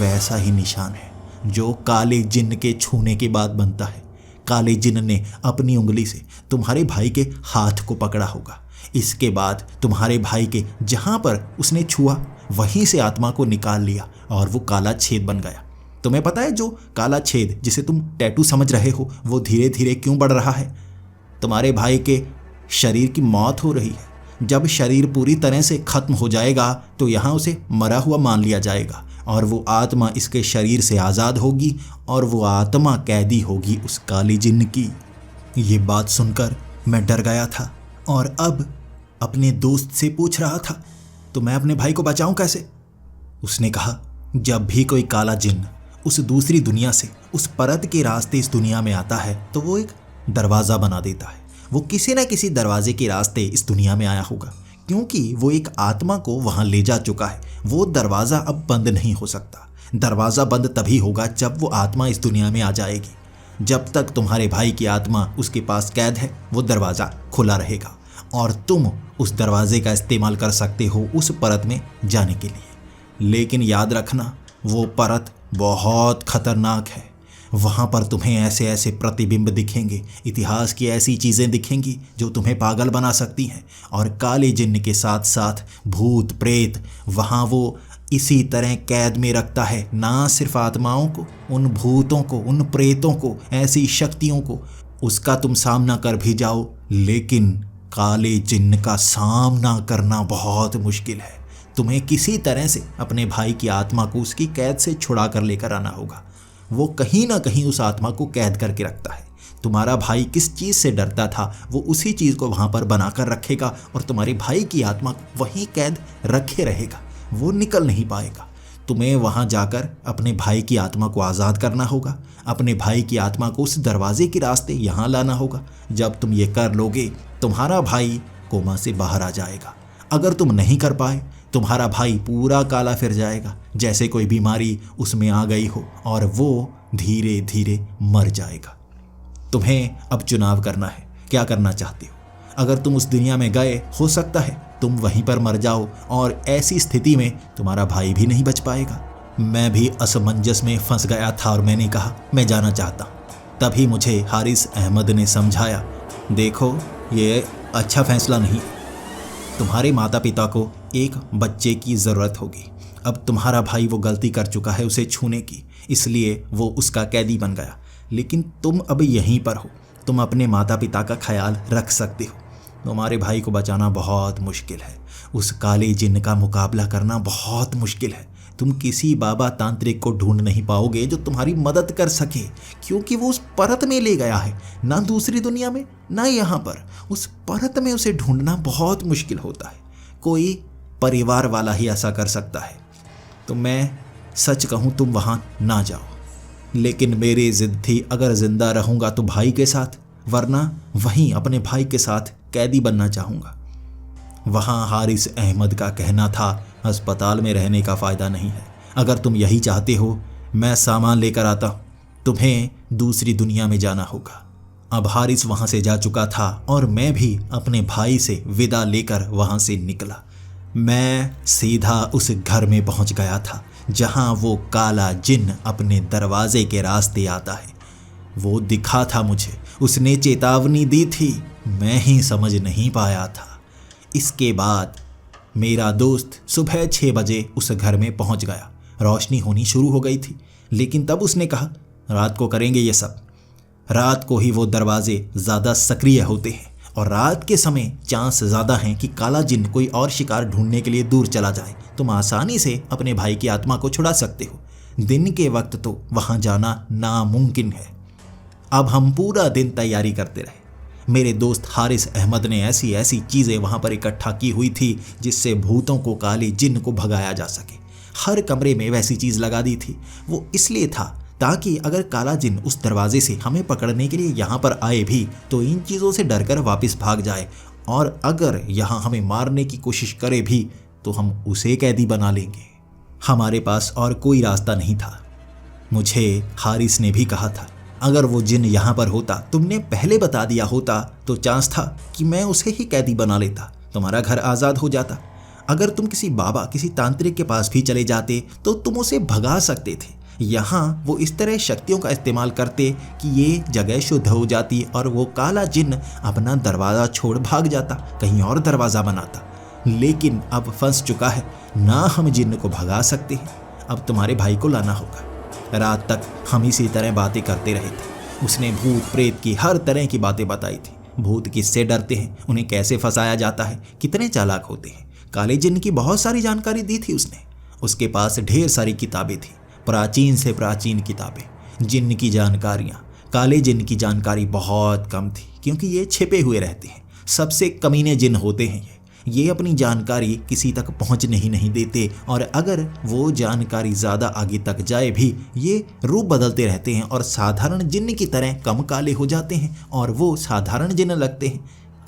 वैसा ही निशान है जो काले जिन्न के छूने के बाद बनता है। काले जिन्न ने अपनी उंगली से तुम्हारे भाई के हाथ को पकड़ा होगा। इसके बाद तुम्हारे भाई के जहाँ पर उसने छुआ वहीं से आत्मा को निकाल लिया और वो काला छेद बन गया। तुम्हें पता है जो काला छेद जिसे तुम टैटू समझ रहे हो वो धीरे धीरे क्यों बढ़ रहा है? तुम्हारे भाई के शरीर की मौत हो रही है, जब शरीर पूरी तरह से खत्म हो जाएगा तो यहाँ उसे मरा हुआ मान लिया जाएगा और वो आत्मा इसके शरीर से आज़ाद होगी और वो आत्मा कैदी होगी उस काले जिन्न की। ये बात सुनकर मैं डर गया था और अब अपने दोस्त से पूछ रहा था, तो मैं अपने भाई को बचाऊं कैसे? उसने कहा, जब भी कोई काला जिन्न उस दूसरी दुनिया से उस परत के रास्ते इस दुनिया में आता है तो वो एक दरवाज़ा बना देता है। वो किसी न किसी दरवाजे के रास्ते इस दुनिया में आया होगा, क्योंकि वो एक आत्मा को वहाँ ले जा चुका है। वो दरवाज़ा अब बंद नहीं हो सकता। दरवाज़ा बंद तभी होगा जब वो आत्मा इस दुनिया में आ जाएगी। जब तक तुम्हारे भाई की आत्मा उसके पास कैद है वो दरवाज़ा खुला रहेगा और तुम उस दरवाजे का इस्तेमाल कर सकते हो उस परत में जाने के लिए। लेकिन याद रखना, वो परत बहुत खतरनाक है। वहाँ पर तुम्हें ऐसे ऐसे प्रतिबिंब दिखेंगे, इतिहास की ऐसी चीज़ें दिखेंगी जो तुम्हें पागल बना सकती हैं। और काले जिन्न के साथ साथ भूत प्रेत वहाँ वो इसी तरह कैद में रखता है, ना सिर्फ आत्माओं को, उन भूतों को, उन प्रेतों को, ऐसी शक्तियों को। उसका तुम सामना कर भी जाओ, लेकिन काले जिन्न का सामना करना बहुत मुश्किल है। तुम्हें किसी तरह से अपने भाई की आत्मा को उसकी कैद से छुड़ा कर लेकर आना होगा। वो कहीं ना कहीं उस आत्मा को कैद करके रखता है। तुम्हारा भाई किस चीज़ से डरता था वो उसी चीज़ को वहाँ पर बनाकर रखेगा और तुम्हारे भाई की आत्मा को वहीं कैद रखे रहेगा। वो निकल नहीं पाएगा। तुम्हें वहाँ जाकर अपने भाई की आत्मा को आज़ाद करना होगा। अपने भाई की आत्मा को उस दरवाजे के रास्ते यहाँ लाना होगा। जब तुम ये कर लोगे, तुम्हारा भाई कोमा से बाहर आ जाएगा। अगर तुम नहीं कर पाए, तुम्हारा भाई पूरा काला फिर जाएगा, जैसे कोई बीमारी उसमें आ गई हो, और वो धीरे धीरे मर जाएगा। तुम्हें अब चुनाव करना है, क्या करना चाहते हो। अगर तुम उस दुनिया में गए, हो सकता है तुम वहीं पर मर जाओ और ऐसी स्थिति में तुम्हारा भाई भी नहीं बच पाएगा। मैं भी असमंजस में फंस गया था और मैंने कहा, मैं जाना चाहता हूँ। तभी मुझे हारिस अहमद ने समझाया, देखो ये अच्छा फैसला नहीं। तुम्हारे माता पिता को एक बच्चे की ज़रूरत होगी। अब तुम्हारा भाई वो गलती कर चुका है उसे छूने की, इसलिए वो उसका कैदी बन गया। लेकिन तुम अब यहीं पर हो, तुम अपने माता पिता का ख्याल रख सकते हो। तुम्हारे भाई को बचाना बहुत मुश्किल है। उस काले जिन्न का मुकाबला करना बहुत मुश्किल है। तुम किसी बाबा तांत्रिक को ढूंढ नहीं पाओगे जो तुम्हारी मदद कर सके, क्योंकि वो उस परत में ले गया है, ना दूसरी दुनिया में ना यहाँ पर। उस परत में उसे ढूंढना बहुत मुश्किल होता है। कोई परिवार वाला ही ऐसा कर सकता है। तो मैं सच कहूँ, तुम वहाँ ना जाओ। लेकिन मेरी जिद थी, अगर जिंदा रहूँगा तो भाई के साथ, वरना वहीं अपने भाई के साथ कैदी बनना चाहूँगा। वहाँ हारिस अहमद का कहना था, अस्पताल में रहने का फ़ायदा नहीं है। अगर तुम यही चाहते हो, मैं सामान लेकर आता हूँ। तुम्हें दूसरी दुनिया में जाना होगा। अब हारिस वहाँ से जा चुका था और मैं भी अपने भाई से विदा लेकर वहाँ से निकला। मैं सीधा उस घर में पहुँच गया था जहाँ वो काला जिन्न अपने दरवाजे के रास्ते आता है। वो दिखा था मुझे, उसने चेतावनी दी थी, मैं ही समझ नहीं पाया था। इसके बाद मेरा दोस्त सुबह 6 बजे उस घर में पहुंच गया। रोशनी होनी शुरू हो गई थी, लेकिन तब उसने कहा, रात को करेंगे ये सब। रात को ही वो दरवाजे ज़्यादा सक्रिय होते हैं और रात के समय चांस ज़्यादा हैं कि काला जिन्न कोई और शिकार ढूंढने के लिए दूर चला जाए। तुम आसानी से अपने भाई की आत्मा को छुड़ा सकते हो। दिन के वक्त तो वहाँ जाना नामुमकिन है। अब हम पूरा दिन तैयारी करते रहे। मेरे दोस्त हारिस अहमद ने ऐसी ऐसी चीज़ें वहाँ पर इकट्ठा की हुई थी जिससे भूतों को, काले जिन्न को भगाया जा सके। हर कमरे में वैसी चीज़ लगा दी थी। वो इसलिए था ताकि अगर काला जिन्न उस दरवाजे से हमें पकड़ने के लिए यहाँ पर आए भी तो इन चीज़ों से डरकर वापस भाग जाए, और अगर यहाँ हमें मारने की कोशिश करे भी तो हम उसे कैदी बना लेंगे। हमारे पास और कोई रास्ता नहीं था। मुझे हारिस ने भी कहा था, अगर वो जिन्न यहाँ पर होता, तुमने पहले बता दिया होता तो चांस था कि मैं उसे ही कैदी बना लेता, तुम्हारा घर आज़ाद हो जाता। अगर तुम किसी बाबा, किसी तांत्रिक के पास भी चले जाते तो तुम उसे भगा सकते थे। यहाँ वो इस तरह शक्तियों का इस्तेमाल करते कि ये जगह शुद्ध हो जाती और वो काला जिन्न अपना दरवाज़ा छोड़ भाग जाता, कहीं और दरवाज़ा बनाता। लेकिन अब फंस चुका है, ना हम जिन्न को भगा सकते हैं। अब तुम्हारे भाई को लाना होगा। रात तक हम इसी तरह बातें करते रहे थे। उसने भूत प्रेत की हर तरह की बातें बताई थी। भूत किससे डरते हैं, उन्हें कैसे फंसाया जाता है, कितने चालाक होते हैं। काले जिन्न की बहुत सारी जानकारी दी थी उसने। उसके पास ढेर सारी किताबें थी, प्राचीन से प्राचीन किताबें। जिन्न की जानकारियाँ, काले जिन्न की जानकारी बहुत कम थी, क्योंकि ये छिपे हुए रहते हैं। सबसे कमीने जिन्न होते हैं ये अपनी जानकारी किसी तक पहुंचने ही नहीं देते, और अगर वो जानकारी ज़्यादा आगे तक जाए भी ये रूप बदलते रहते हैं और साधारण जिन्न की तरह कम काले हो जाते हैं, और वो साधारण जिन्न लगते हैं,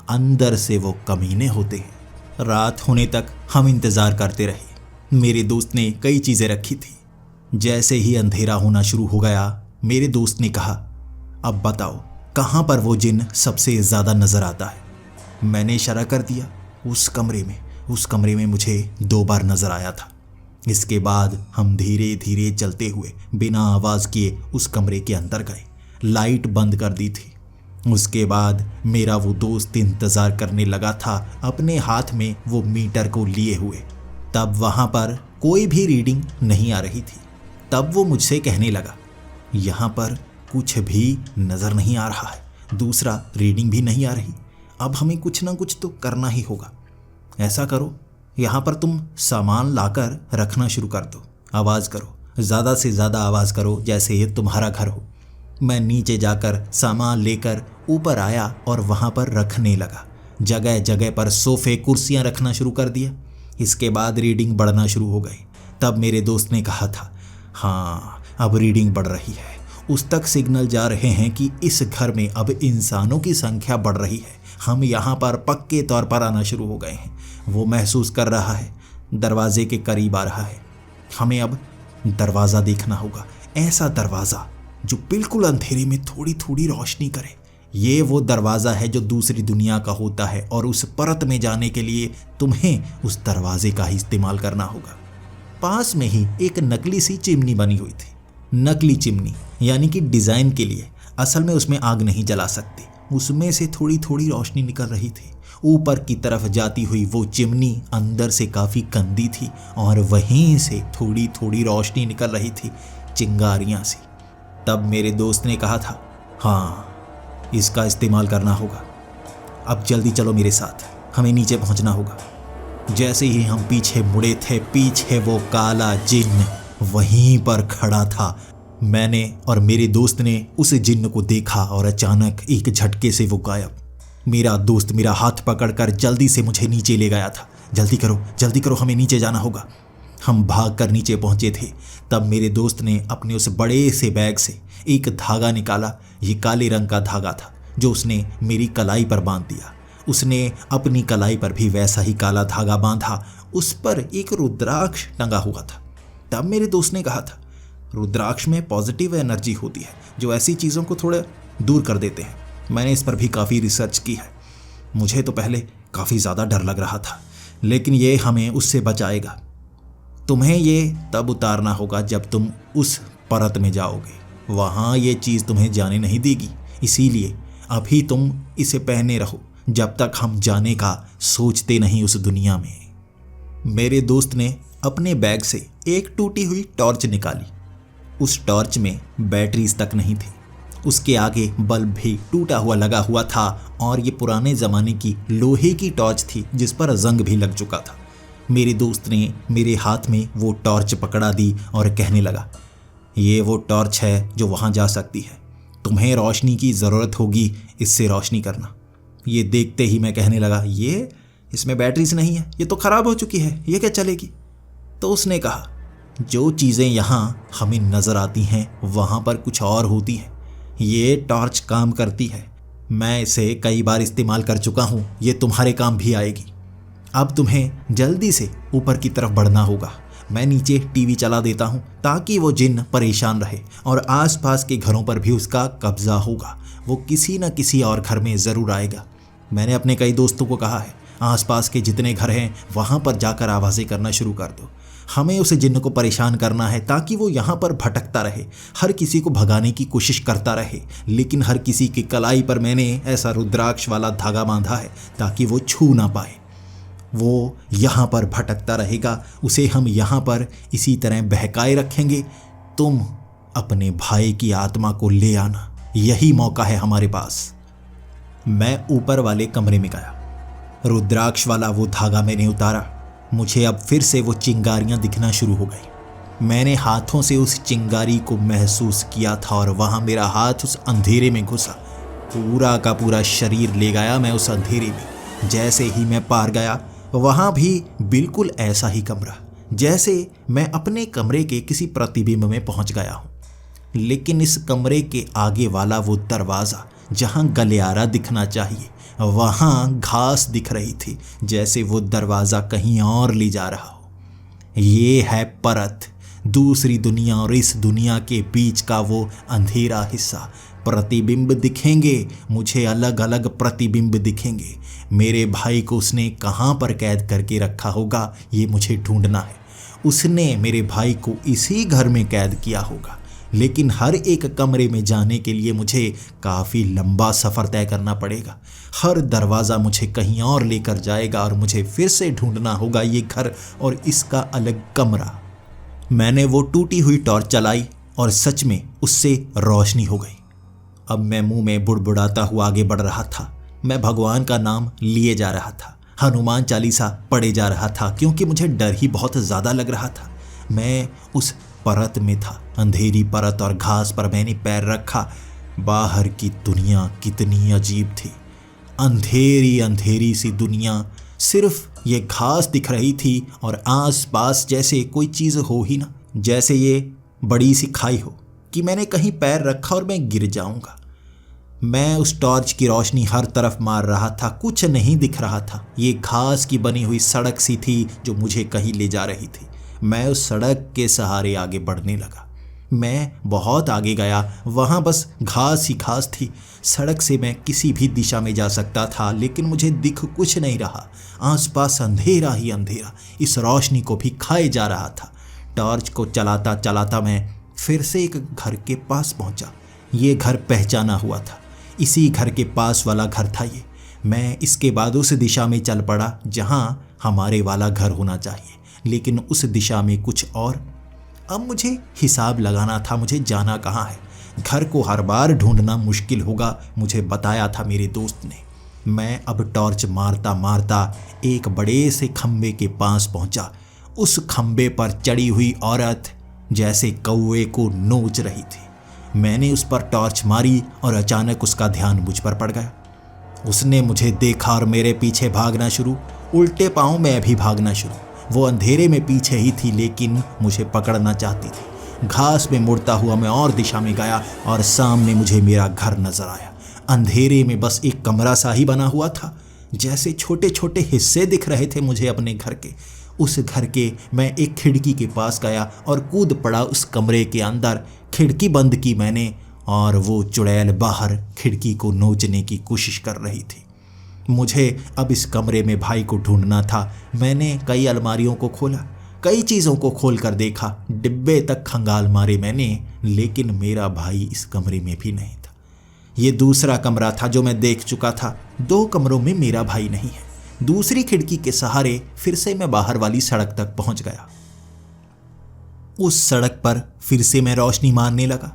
अंदर से वो कमीने होते हैं। रात होने तक हम इंतज़ार करते रहे। मेरे दोस्त ने कई चीज़ें रखी थी। जैसे ही अंधेरा होना शुरू हो गया, मेरे दोस्त ने कहा, अब बताओ कहाँ पर वो जिन्न सबसे ज़्यादा नज़र आता है। मैंने इशारा कर दिया, उस कमरे में मुझे 2 बार नजर आया था। इसके बाद हम धीरे धीरे चलते हुए बिना आवाज़ किए उस कमरे के अंदर गए। लाइट बंद कर दी थी। उसके बाद मेरा वो दोस्त इंतज़ार करने लगा था, अपने हाथ में वो मीटर को लिए हुए। तब वहाँ पर कोई भी रीडिंग नहीं आ रही थी। तब वो मुझसे कहने लगा, यहाँ पर कुछ भी नज़र नहीं आ रहा है, दूसरा रीडिंग भी नहीं आ रही। अब हमें कुछ ना कुछ तो करना ही होगा। ऐसा करो, यहाँ पर तुम सामान लाकर रखना शुरू कर दो। आवाज़ करो, ज़्यादा से ज़्यादा आवाज़ करो, जैसे ये तुम्हारा घर हो। मैं नीचे जाकर सामान लेकर ऊपर आया और वहाँ पर रखने लगा। जगह जगह पर सोफ़े कुर्सियाँ रखना शुरू कर दिया। इसके बाद रीडिंग बढ़ना शुरू हो गई। तब मेरे दोस्त ने कहा था, हाँ अब रीडिंग बढ़ रही है। उस तक सिग्नल जा रहे हैं कि इस घर में अब इंसानों की संख्या बढ़ रही है। हम यहाँ पर पक्के तौर पर आना शुरू हो गए हैं। वो महसूस कर रहा है, दरवाजे के करीब आ रहा है। हमें अब दरवाज़ा देखना होगा, ऐसा दरवाज़ा जो बिल्कुल अंधेरे में थोड़ी थोड़ी रोशनी करे। ये वो दरवाज़ा है जो दूसरी दुनिया का होता है, और उस परत में जाने के लिए तुम्हें उस दरवाजे का ही इस्तेमाल करना होगा। पास में ही एक नकली सी चिमनी बनी हुई थी। नकली चिमनी यानी कि डिज़ाइन के लिए, असल में उसमें आग नहीं जला सकते। उसमें से थोड़ी थोड़ी रोशनी निकल रही थी। ऊपर की तरफ जाती हुई वो चिमनी अंदर से काफ़ी गंदी थी, और वहीं से थोड़ी थोड़ी रोशनी निकल रही थी, चिंगारियाँ सी। तब मेरे दोस्त ने कहा था, हाँ इसका इस्तेमाल करना होगा। अब जल्दी चलो मेरे साथ, हमें नीचे पहुँचना होगा। जैसे ही हम पीछे मुड़े थे, पीछे वो काला जिन्न वहीं पर खड़ा था। मैंने और मेरे दोस्त ने उस जिन्न को देखा और अचानक एक झटके से वो गायब। मेरा दोस्त मेरा हाथ पकड़कर जल्दी से मुझे नीचे ले गया था। जल्दी करो, हमें नीचे जाना होगा। हम भागकर नीचे पहुंचे थे। तब मेरे दोस्त ने अपने उस बड़े से बैग से एक धागा निकाला। ये काले रंग का धागा था जो उसने मेरी कलाई पर बांध दिया। उसने अपनी कलाई पर भी वैसा ही काला धागा बांधा। उस पर एक रुद्राक्ष टंगा हुआ था। तब मेरे दोस्त ने कहा था, रुद्राक्ष में पॉजिटिव एनर्जी होती है जो ऐसी चीज़ों को थोड़ा दूर कर देते हैं। मैंने इस पर भी काफ़ी रिसर्च की है। मुझे तो पहले काफ़ी ज़्यादा डर लग रहा था, लेकिन ये हमें उससे बचाएगा। तुम्हें ये तब उतारना होगा जब तुम उस परत में जाओगे। वहाँ ये चीज़ तुम्हें जाने नहीं देगी, इसीलिए अभी तुम इसे पहने रहो जब तक हम जाने का सोचते नहीं उस दुनिया में। मेरे दोस्त ने अपने बैग से एक टूटी हुई टॉर्च निकाली। उस टॉर्च में बैटरीज तक नहीं थी। उसके आगे बल्ब भी टूटा हुआ लगा हुआ था, और ये पुराने ज़माने की लोहे की टॉर्च थी जिस पर जंग भी लग चुका था। मेरे दोस्त ने मेरे हाथ में वो टॉर्च पकड़ा दी और कहने लगा, ये वो टॉर्च है जो वहाँ जा सकती है। तुम्हें रोशनी की ज़रूरत होगी, इससे रोशनी करना। ये देखते ही मैं कहने लगा, ये इसमें बैटरीज नहीं है, ये तो ख़राब हो चुकी है, ये क्या चलेगी। तो उसने कहा, जो चीज़ें यहाँ हमें नज़र आती हैं वहाँ पर कुछ और होती हैं। ये टॉर्च काम करती है, मैं इसे कई बार इस्तेमाल कर चुका हूँ, ये तुम्हारे काम भी आएगी। अब तुम्हें जल्दी से ऊपर की तरफ बढ़ना होगा। मैं नीचे टीवी चला देता हूँ ताकि वो जिन्न परेशान रहे, और आसपास के घरों पर भी उसका कब्जा होगा। वो किसी न किसी और घर में ज़रूर आएगा। मैंने अपने कई दोस्तों को कहा है, आसपास के जितने घर हैं वहाँ पर जाकर आवाज़ें करना शुरू कर दो। हमें उस जिन्न को परेशान करना है ताकि वो यहाँ पर भटकता रहे, हर किसी को भगाने की कोशिश करता रहे, लेकिन हर किसी की कलाई पर मैंने ऐसा रुद्राक्ष वाला धागा बांधा है ताकि वो छू ना पाए। वो यहाँ पर भटकता रहेगा, उसे हम यहाँ पर इसी तरह बहकाए रखेंगे। तुम अपने भाई की आत्मा को ले आना, यही मौका है हमारे पास। मैं ऊपर वाले कमरे में गया। रुद्राक्ष वाला वो धागा मैंने उतारा। मुझे अब फिर से वो चिंगारियां दिखना शुरू हो गई। मैंने हाथों से उस चिंगारी को महसूस किया था और वहां मेरा हाथ उस अंधेरे में घुसा। पूरा का पूरा शरीर ले गया मैं उस अंधेरे में। जैसे ही मैं पार गया वहां भी बिल्कुल ऐसा ही कमरा, जैसे मैं अपने कमरे के किसी प्रतिबिंब में पहुंच गया हूं। लेकिन इस कमरे के आगे वाला वो दरवाज़ा जहां गलियारा दिखना चाहिए, वहां घास दिख रही थी, जैसे वो दरवाज़ा कहीं और ले जा रहा हो। ये है परत, दूसरी दुनिया और इस दुनिया के बीच का वो अंधेरा हिस्सा। प्रतिबिंब दिखेंगे मुझे, अलग अलग प्रतिबिंब दिखेंगे। मेरे भाई को उसने कहाँ पर कैद करके रखा होगा, ये मुझे ढूंढना है। उसने मेरे भाई को इसी घर में कैद किया होगा, लेकिन हर एक कमरे में जाने के लिए मुझे काफ़ी लंबा सफ़र तय करना पड़ेगा। हर दरवाज़ा मुझे कहीं और लेकर जाएगा और मुझे फिर से ढूंढना होगा ये घर और इसका अलग कमरा। मैंने वो टूटी हुई टॉर्च चलाई और सच में उससे रोशनी हो गई। अब मैं मुंह में बुड़बुड़ाता हुआ आगे बढ़ रहा था। मैं भगवान का नाम लिए जा रहा था, हनुमान चालीसा पढ़े जा रहा था, क्योंकि मुझे डर ही बहुत ज़्यादा लग रहा था। मैं उस परत में था, अंधेरी परत, और घास पर मैंने पैर रखा। बाहर की दुनिया कितनी अजीब थी। अंधेरी अंधेरी सी दुनिया, सिर्फ ये घास दिख रही थी और आसपास जैसे कोई चीज़ हो ही ना, जैसे ये बड़ी सी खाई हो कि मैंने कहीं पैर रखा और मैं गिर जाऊंगा। मैं उस टॉर्च की रोशनी हर तरफ मार रहा था, कुछ नहीं दिख रहा था। ये घास की बनी हुई सड़क सी थी जो मुझे कहीं ले जा रही थी। मैं उस सड़क के सहारे आगे बढ़ने लगा। मैं बहुत आगे गया, वहाँ बस घास ही घास थी। सड़क से मैं किसी भी दिशा में जा सकता था, लेकिन मुझे दिख कुछ नहीं रहा। आसपास अंधेरा ही अंधेरा इस रोशनी को भी खाए जा रहा था। टॉर्च को चलाता चलाता मैं फिर से एक घर के पास पहुंचा। ये घर पहचाना हुआ था, इसी घर के पास वाला घर था ये। मैं इसके बाद उस दिशा में चल पड़ा जहां हमारे वाला घर होना चाहिए, लेकिन उस दिशा में कुछ और। अब मुझे हिसाब लगाना था, मुझे जाना कहाँ है। घर को हर बार ढूंढना मुश्किल होगा, मुझे बताया था मेरे दोस्त ने। मैं अब टॉर्च मारता मारता एक बड़े से खंबे के पास पहुंचा। उस खंबे पर चढ़ी हुई औरत जैसे कौवे को नोच रही थी। मैंने उस पर टॉर्च मारी और अचानक उसका ध्यान मुझ पर पड़ गया। उसने मुझे देखा और मेरे पीछे भागना शुरू। उल्टे पांव मैं भी भागना शुरू। वो अंधेरे में पीछे ही थी, लेकिन मुझे पकड़ना चाहती थी। घास में मुड़ता हुआ मैं और दिशा में गया और सामने मुझे मेरा घर नजर आया। अंधेरे में बस एक कमरा सा ही बना हुआ था, जैसे छोटे छोटे हिस्से दिख रहे थे मुझे अपने घर के। उस घर के मैं एक खिड़की के पास गया और कूद पड़ा उस कमरे के अंदर। खिड़की बंद की मैंने और वो चुड़ैल बाहर खिड़की को नोचने की कोशिश कर रही थी। मुझे अब इस कमरे में भाई को ढूंढना था। मैंने कई अलमारियों को खोला, कई चीज़ों को खोल कर देखा, डिब्बे तक खंगाल मारे मैंने, लेकिन मेरा भाई इस कमरे में भी नहीं था। ये दूसरा कमरा था जो मैं देख चुका था। 2 कमरों में मेरा भाई नहीं है। दूसरी खिड़की के सहारे फिर से मैं बाहर वाली सड़क तक पहुंच गया। उस सड़क पर फिर से मैं रोशनी मारने लगा।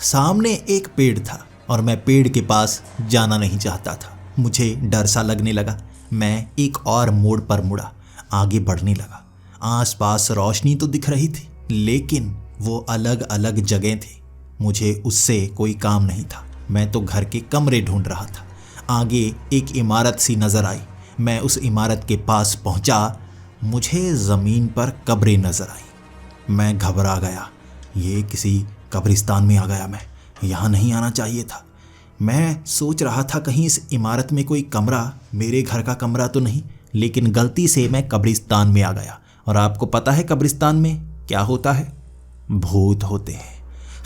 सामने एक पेड़ था और मैं पेड़ के पास जाना नहीं चाहता था। मुझे डर सा लगने लगा। मैं एक और मोड़ पर मुड़ा, आगे बढ़ने लगा। आसपास रोशनी तो दिख रही थी, लेकिन वो अलग अलग जगह थी। मुझे उससे कोई काम नहीं था। मैं तो घर के कमरे ढूंढ रहा था। आगे एक इमारत सी नजर आई। मैं उस इमारत के पास पहुंचा। मुझे ज़मीन पर कब्रें नजर आई। मैं घबरा गया। ये किसी कब्रिस्तान में आ गया मैं। यहाँ नहीं आना चाहिए था। मैं सोच रहा था कहीं इस इमारत में कोई कमरा, मेरे घर का कमरा तो नहीं, लेकिन गलती से मैं कब्रिस्तान में आ गया। और आपको पता है कब्रिस्तान में क्या होता है? भूत होते हैं।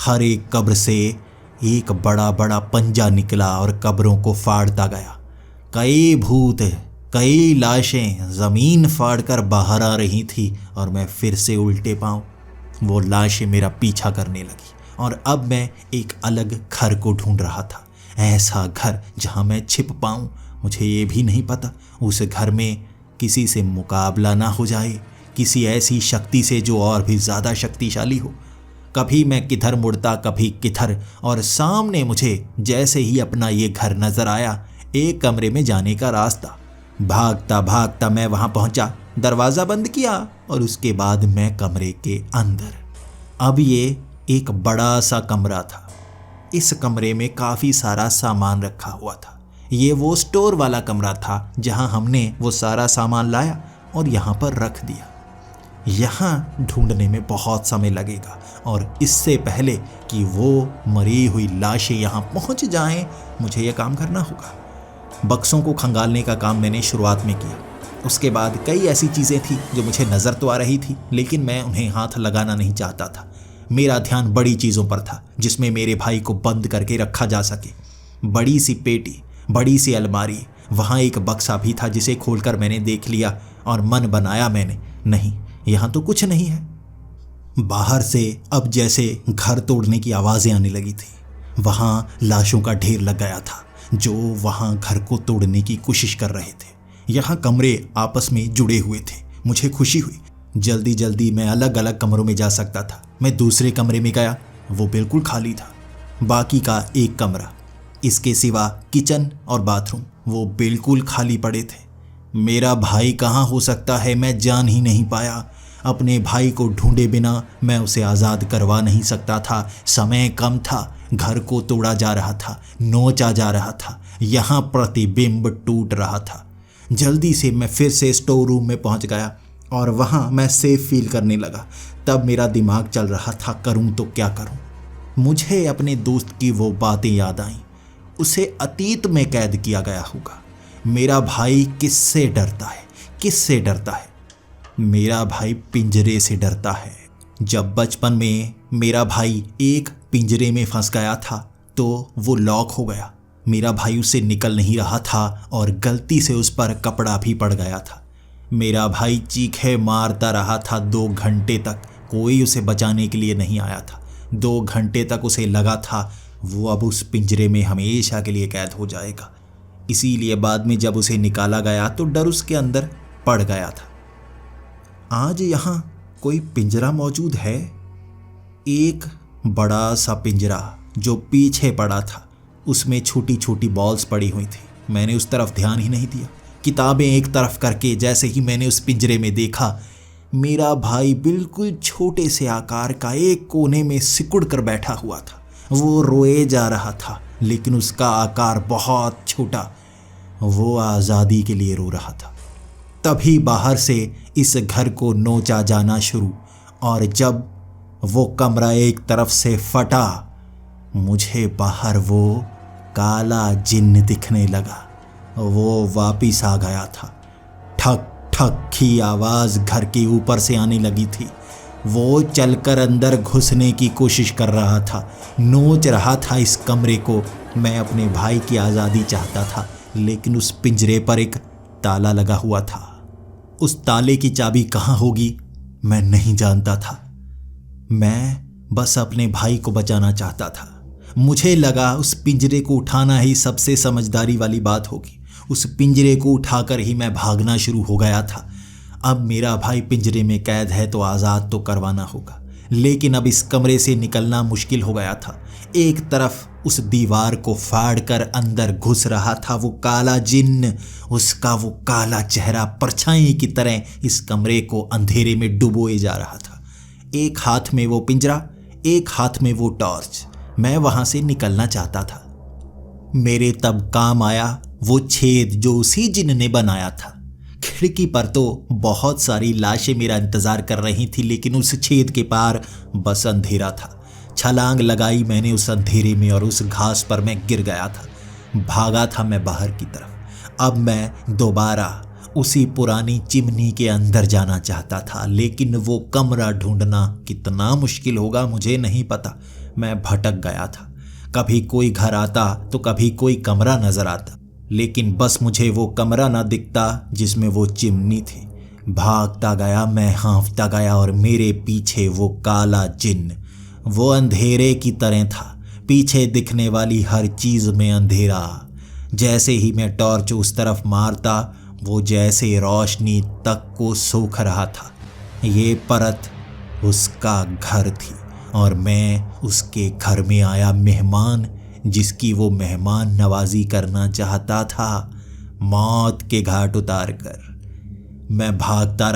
हर एक कब्र से एक बड़ा बड़ा पंजा निकला और कब्रों को फाड़ता गया। कई भूत, कई लाशें ज़मीन फाड़कर बाहर आ रही थी और मैं फिर से उल्टे पांव वो लाशें मेरा पीछा करने लगी। और अब मैं एक अलग घर को ढूंढ रहा था, ऐसा घर जहां मैं छिप पाऊं। मुझे ये भी नहीं पता उस घर में किसी से मुकाबला ना हो जाए, किसी ऐसी शक्ति से जो और भी ज़्यादा शक्तिशाली हो। कभी मैं किधर मुड़ता, कभी किधर, और सामने मुझे जैसे ही अपना ये घर नज़र आया, एक कमरे में जाने का रास्ता। भागता भागता मैं वहां पहुंचा, दरवाजा बंद किया और उसके बाद मैं कमरे के अंदर। अब ये एक बड़ा सा कमरा था। इस कमरे में काफी सारा सामान रखा हुआ था। ये वो स्टोर वाला कमरा था जहां हमने वो सारा सामान लाया और यहाँ पर रख दिया। यहाँ ढूंढने में बहुत समय लगेगा और इससे पहले कि वो मरी हुई लाशें यहाँ पहुँच जाएं, मुझे ये काम करना होगा। बक्सों को खंगालने का काम मैंने शुरुआत में किया। उसके बाद कई ऐसी चीज़ें थी जो मुझे नज़र तो आ रही थी, लेकिन मैं उन्हें हाथ लगाना नहीं चाहता था। मेरा ध्यान बड़ी चीज़ों पर था जिसमें मेरे भाई को बंद करके रखा जा सके। बड़ी सी पेटी, बड़ी सी अलमारी, वहाँ एक बक्सा भी था जिसे खोलकर मैंने देख लिया और मन बनाया मैंने, नहीं, यहाँ तो कुछ नहीं है। बाहर से अब जैसे घर तोड़ने की आवाज़ें आने लगी थी। वहाँ लाशों का ढेर लग गया था जो वहाँ घर को तोड़ने की कोशिश कर रहे थे। यहाँ कमरे आपस में जुड़े हुए थे। मुझे खुशी हुई। जल्दी जल्दी मैं अलग अलग कमरों में जा सकता था। मैं दूसरे कमरे में गया, वो बिल्कुल खाली था। बाकी का एक कमरा, इसके सिवा किचन और बाथरूम, वो बिल्कुल खाली पड़े थे। मेरा भाई कहाँ हो सकता है, मैं जान ही नहीं पाया। अपने भाई को ढूंढे बिना मैं उसे आज़ाद करवा नहीं सकता था। समय कम था, घर को तोड़ा जा रहा था, नोचा जा रहा था, यहाँ प्रतिबिंब टूट रहा था। जल्दी से मैं फिर से स्टोर रूम में पहुँच गया और वहाँ मैं सेफ फील करने लगा। तब मेरा दिमाग चल रहा था, करूँ तो क्या करूँ। मुझे अपने दोस्त की वो बातें याद आईं। उसे अतीत में कैद किया गया होगा। मेरा भाई किससे डरता है, किससे डरता है? मेरा भाई पिंजरे से डरता है। जब बचपन में मेरा भाई एक पिंजरे में फंस गया था तो वो लॉक हो गया। मेरा भाई उससे निकल नहीं रहा था और गलती से उस पर कपड़ा भी पड़ गया था। मेरा भाई चीखे मारता रहा था 2 घंटे तक। कोई उसे बचाने के लिए नहीं आया था। 2 घंटे तक उसे लगा था वो अब उस पिंजरे में हमेशा के लिए कैद हो जाएगा। इसीलिए बाद में जब उसे निकाला गया तो डर उसके अंदर पड़ गया था। आज यहाँ कोई पिंजरा मौजूद है। एक बड़ा सा पिंजरा जो पीछे पड़ा था, उसमें छोटी छोटी बॉल्स पड़ी हुई थी। मैंने उस तरफ ध्यान ही नहीं दिया। किताबें एक तरफ करके जैसे ही मैंने उस पिंजरे में देखा, मेरा भाई बिल्कुल छोटे से आकार का एक कोने में सिकुड़ कर बैठा हुआ था। वो रोए जा रहा था, लेकिन उसका आकार बहुत छोटा। वो आज़ादी के लिए रो रहा था। तभी बाहर से इस घर को नोचा जाना शुरू, और जब वो कमरा एक तरफ से फटा, मुझे बाहर वो काला जिन्न दिखने लगा। वो वापिस आ गया था। ठक ठक की आवाज़ घर के ऊपर से आने लगी थी। वो चलकर अंदर घुसने की कोशिश कर रहा था, नोच रहा था इस कमरे को। मैं अपने भाई की आज़ादी चाहता था, लेकिन उस पिंजरे पर एक ताला लगा हुआ था। उस ताले की चाबी कहाँ होगी मैं नहीं जानता था। मैं बस अपने भाई को बचाना चाहता था। मुझे लगा उस पिंजरे को उठाना ही सबसे समझदारी वाली बात होगी। उस पिंजरे को उठाकर ही मैं भागना शुरू हो गया था। अब मेरा भाई पिंजरे में कैद है तो आज़ाद तो करवाना होगा, लेकिन अब इस कमरे से निकलना मुश्किल हो गया था। एक तरफ उस दीवार को फाड़ कर अंदर घुस रहा था वो काला जिन्न। उसका वो काला चेहरा परछाई की तरह इस कमरे को अंधेरे में डुबोए जा रहा था। एक हाथ में वो पिंजरा, एक हाथ में वो टॉर्च। मैं वहां से निकलना चाहता था। मेरे तब काम आया वो छेद जो उसी जिन्न ने बनाया था। खिड़की पर तो बहुत सारी लाशें मेरा इंतजार कर रही थी, लेकिन उस छेद के पार बस अंधेरा था। छलांग लगाई मैंने उस अंधेरे में और उस घास पर मैं गिर गया था। भागा था मैं बाहर की तरफ। अब मैं दोबारा उसी पुरानी चिमनी के अंदर जाना चाहता था, लेकिन वो कमरा ढूंढना कितना मुश्किल होगा मुझे नहीं पता। मैं भटक गया था। कभी कोई घर आता तो कभी कोई कमरा नजर आता, लेकिन बस मुझे वो कमरा ना दिखता जिसमें वो चिमनी थी। भागता गया मैं, हाँफता गया, और मेरे पीछे वो काला जिन्न। वो अंधेरे की तरह था। पीछे दिखने वाली हर चीज में अंधेरा। जैसे ही मैं टॉर्च उस तरफ मारता, वो जैसे रोशनी तक को सोख रहा था। ये परत उसका घर थी और मैं उसके घर में आया मेहमान, जिसकी वो मेहमान नवाजी करना चाहता था, मौत के घाट उतार कर। मैं भागता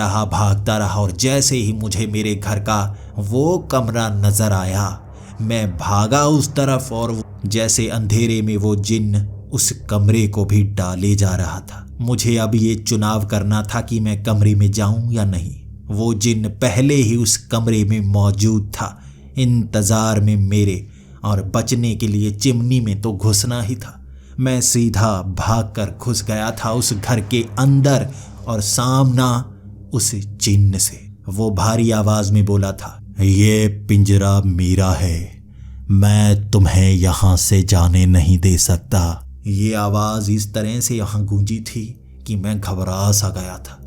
रहा और जैसे ही मुझे मेरे घर का वो कमरा नजर आया, मैं भागा उस तरफ और जैसे अंधेरे में वो जिन्न उस कमरे को भी डाले जा रहा था। मुझे अब ये चुनाव करना था कि मैं कमरे में जाऊं या नहीं। वो जिन्न पहले ही उस कमरे में मौजूद था, इंतजार में मेरे, और बचने के लिए चिमनी में तो घुसना ही था। मैं सीधा भागकर घुस गया था उस घर के अंदर और सामना उस जिन्न से। वो भारी आवाज में बोला था, ये पिंजरा मेरा है, मैं तुम्हें यहां से जाने नहीं दे सकता। ये आवाज इस तरह से यहां गूंजी थी कि मैं घबरा सा गया था।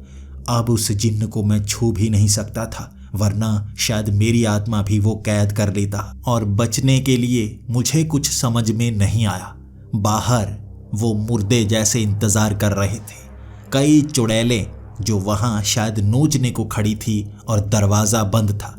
अब उस जिन्न को मैं छू भी नहीं सकता था, वरना शायद मेरी आत्मा भी वो कैद कर लेता। और बचने के लिए मुझे कुछ समझ में नहीं आया। बाहर वो मुर्दे जैसे इंतजार कर रहे थे। कई चुड़ैलें जो वहां शायद नोचने को खड़ी थी और दरवाजा बंद था।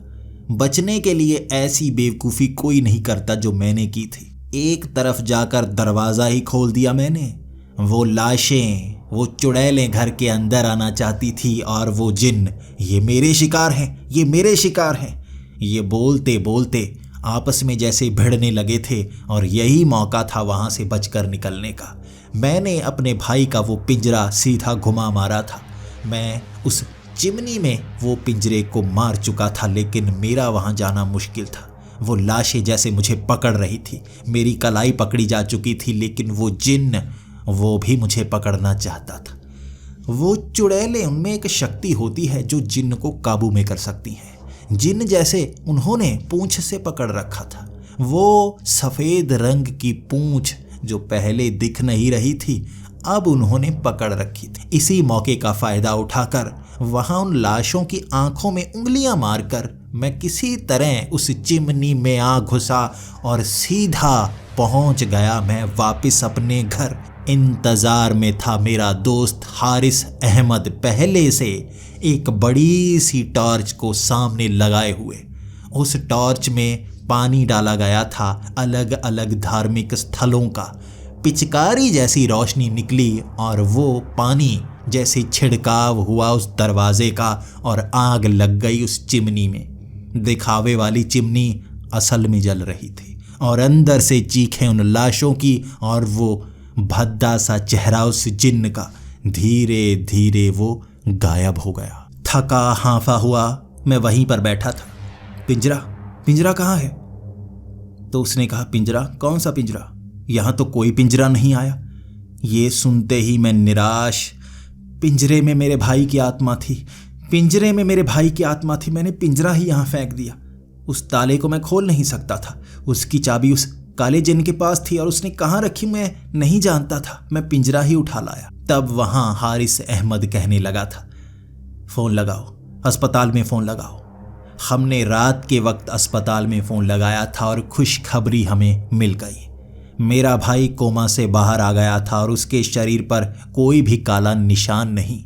बचने के लिए ऐसी बेवकूफ़ी कोई नहीं करता जो मैंने की थी। एक तरफ जाकर दरवाज़ा ही खोल दिया मैंने। वो लाशें, वो चुड़ैलें घर के अंदर आना चाहती थी और वो जिन्न, ये मेरे शिकार हैं, ये मेरे शिकार हैं, ये बोलते बोलते आपस में जैसे भिड़ने लगे थे। और यही मौका था वहाँ से बचकर निकलने का। मैंने अपने भाई का वो पिंजरा सीधा घुमा मारा था। मैं उस चिमनी में वो पिंजरे को मार चुका था, लेकिन मेरा वहाँ जाना मुश्किल था। वो लाशें जैसे मुझे पकड़ रही थी, मेरी कलाई पकड़ी जा चुकी थी, लेकिन वो जिन्न, वो भी मुझे पकड़ना चाहता था। वो चुड़ैलें, उनमें एक शक्ति होती है जो जिन्न को काबू में कर सकती हैं। जिन्न जैसे उन्होंने पूंछ से पकड़ रखा था। वो सफ़ेद रंग की पूंछ जो पहले दिख नहीं रही थी, अब उन्होंने पकड़ रखी थी। इसी मौके का फ़ायदा उठाकर वहाँ उन लाशों की आंखों में उंगलियां मारकर मैं किसी तरह उस चिमनी में आ घुसा और सीधा पहुंच गया मैं वापस अपने घर। इंतज़ार में था मेरा दोस्त हारिस अहमद, पहले से एक बड़ी सी टॉर्च को सामने लगाए हुए। उस टॉर्च में पानी डाला गया था अलग अलग धार्मिक स्थलों का। पिचकारी जैसी रोशनी निकली और वो पानी जैसे छिड़काव हुआ उस दरवाजे का और आग लग गई उस चिमनी में। दिखावे वाली चिमनी असल में जल रही थी और अंदर से चीखें उन लाशों की और वो भद्दा सा चेहरा उस जिन्न का। धीरे धीरे वो गायब हो गया। थका हांफा हुआ मैं वहीं पर बैठा था। पिंजरा कहाँ है? तो उसने कहा, पिंजरा? कौन सा पिंजरा? यहाँ तो कोई पिंजरा नहीं आया। ये सुनते ही मैं निराश, पिंजरे में मेरे भाई की आत्मा थी, पिंजरे में मेरे भाई की आत्मा थी। मैंने पिंजरा ही यहाँ फेंक दिया। उस ताले को मैं खोल नहीं सकता था। उसकी चाबी उस काले जिन्न के पास थी और उसने कहाँ रखी मैं नहीं जानता था। मैं पिंजरा ही उठा लाया। तब वहाँ हारिस अहमद कहने लगा था, फ़ोन लगाओ, अस्पताल में फ़ोन लगाओ। हमने रात के वक्त अस्पताल में फ़ोन लगाया था और खुशखबरी हमें मिल गई। मेरा भाई कोमा से बाहर आ गया था और उसके शरीर पर कोई भी काला निशान नहीं।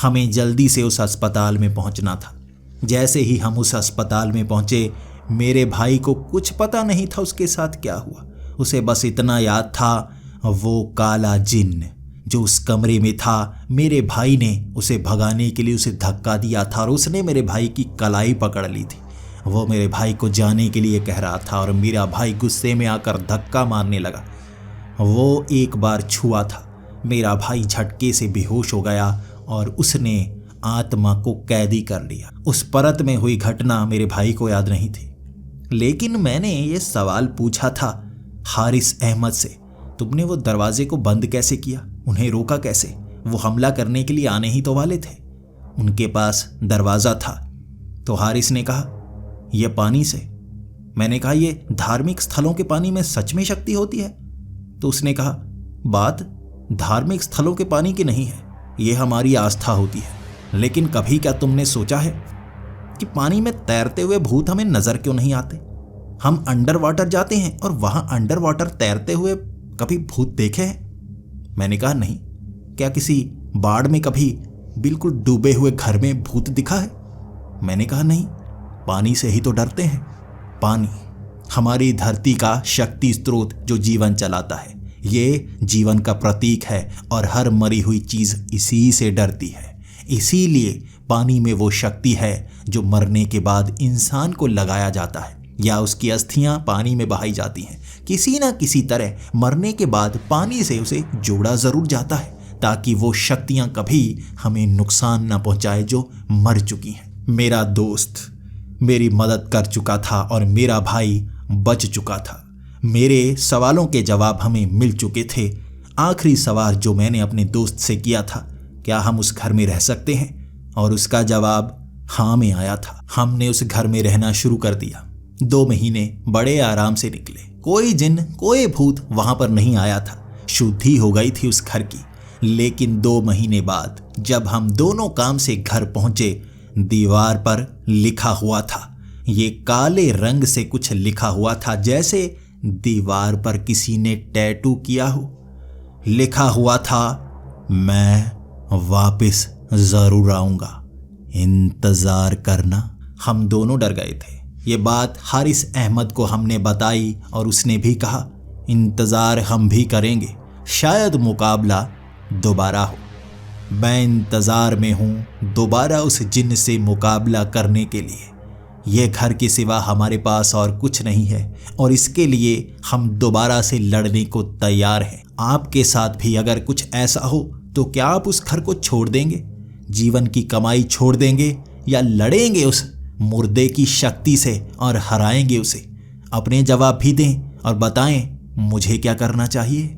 हमें जल्दी से उस अस्पताल में पहुंचना था। जैसे ही हम उस अस्पताल में पहुंचे, मेरे भाई को कुछ पता नहीं था उसके साथ क्या हुआ। उसे बस इतना याद था, वो काला जिन्न जो उस कमरे में था, मेरे भाई ने उसे भगाने के लिए उसे धक्का दिया था और उसने मेरे भाई की कलाई पकड़ ली थी। वो मेरे भाई को जाने के लिए कह रहा था और मेरा भाई गुस्से में आकर धक्का मारने लगा। वो एक बार छुआ था। मेरा भाई झटके से बेहोश हो गया और उसने आत्मा को कैदी कर लिया। उस परत में हुई घटना मेरे भाई को याद नहीं थी, लेकिन मैंने ये सवाल पूछा था हारिस अहमद से, तुमने वो दरवाजे को बंद कैसे किया? उन्हें रोका कैसे? वो हमला करने के लिए आने ही तो वाले थे, उनके पास दरवाज़ा था। तो हारिस ने कहा, यह पानी से। मैंने कहा, ये धार्मिक स्थलों के पानी में सच में शक्ति होती है? तो उसने कहा, बात धार्मिक स्थलों के पानी की नहीं है, ये हमारी आस्था होती है। लेकिन कभी क्या तुमने सोचा है कि पानी में तैरते हुए भूत हमें नज़र क्यों नहीं आते? हम अंडर वाटर जाते हैं और वहाँ अंडर वाटर तैरते हुए कभी भूत देखे हैं? मैंने कहा, नहीं। क्या किसी बाढ़ में कभी बिल्कुल डूबे हुए घर में भूत दिखा है? मैंने कहा, नहीं। पानी से ही तो डरते हैं, पानी। हमारी धरती का शक्ति स्रोत जो जीवन चलाता है। ये जीवन का प्रतीक है और हर मरी हुई चीज़ इसी से डरती है। इसीलिए पानी में वो शक्ति है जो मरने के बाद इंसान को लगाया जाता है या उसकी अस्थियां पानी में बहाई जाती हैं। किसी ना किसी तरह मरने के बाद पानी से उसे जोड़ा ज़रूर जाता है ताकि वो शक्तियां कभी हमें नुकसान ना पहुंचाए जो मर चुकी हैं। मेरा दोस्त मेरी मदद कर चुका था और मेरा भाई बच चुका था। मेरे सवालों के जवाब हमें मिल चुके थे। आखिरी सवाल जो मैंने अपने दोस्त से किया था, क्या हम उस घर में रह सकते हैं? और उसका जवाब हाँ में आया था। हमने उस घर में रहना शुरू कर दिया। 2 महीने बड़े आराम से निकले। कोई जिन कोई भूत वहां पर नहीं आया था। शुद्धि हो गई थी उस घर की। लेकिन 2 महीने बाद जब हम दोनों काम से घर पहुंचे, दीवार पर लिखा हुआ था। ये काले रंग से कुछ लिखा हुआ था, जैसे दीवार पर किसी ने टैटू किया हो। लिखा हुआ था, मैं वापस जरूर आऊंगा, इंतजार करना। हम दोनों डर गए थे। ये बात हारिस अहमद को हमने बताई और उसने भी कहा, इंतजार हम भी करेंगे, शायद मुकाबला दोबारा हो। मैं इंतजार में हूं दोबारा उस जिन्न से मुकाबला करने के लिए। यह घर के सिवा हमारे पास और कुछ नहीं है और इसके लिए हम दोबारा से लड़ने को तैयार हैं। आपके साथ भी अगर कुछ ऐसा हो तो क्या आप उस घर को छोड़ देंगे? जीवन की कमाई छोड़ देंगे या लड़ेंगे उस मुर्दे की शक्ति से और हराएंगे उसे? अपने जवाब भी दें और बताएं मुझे क्या करना चाहिए।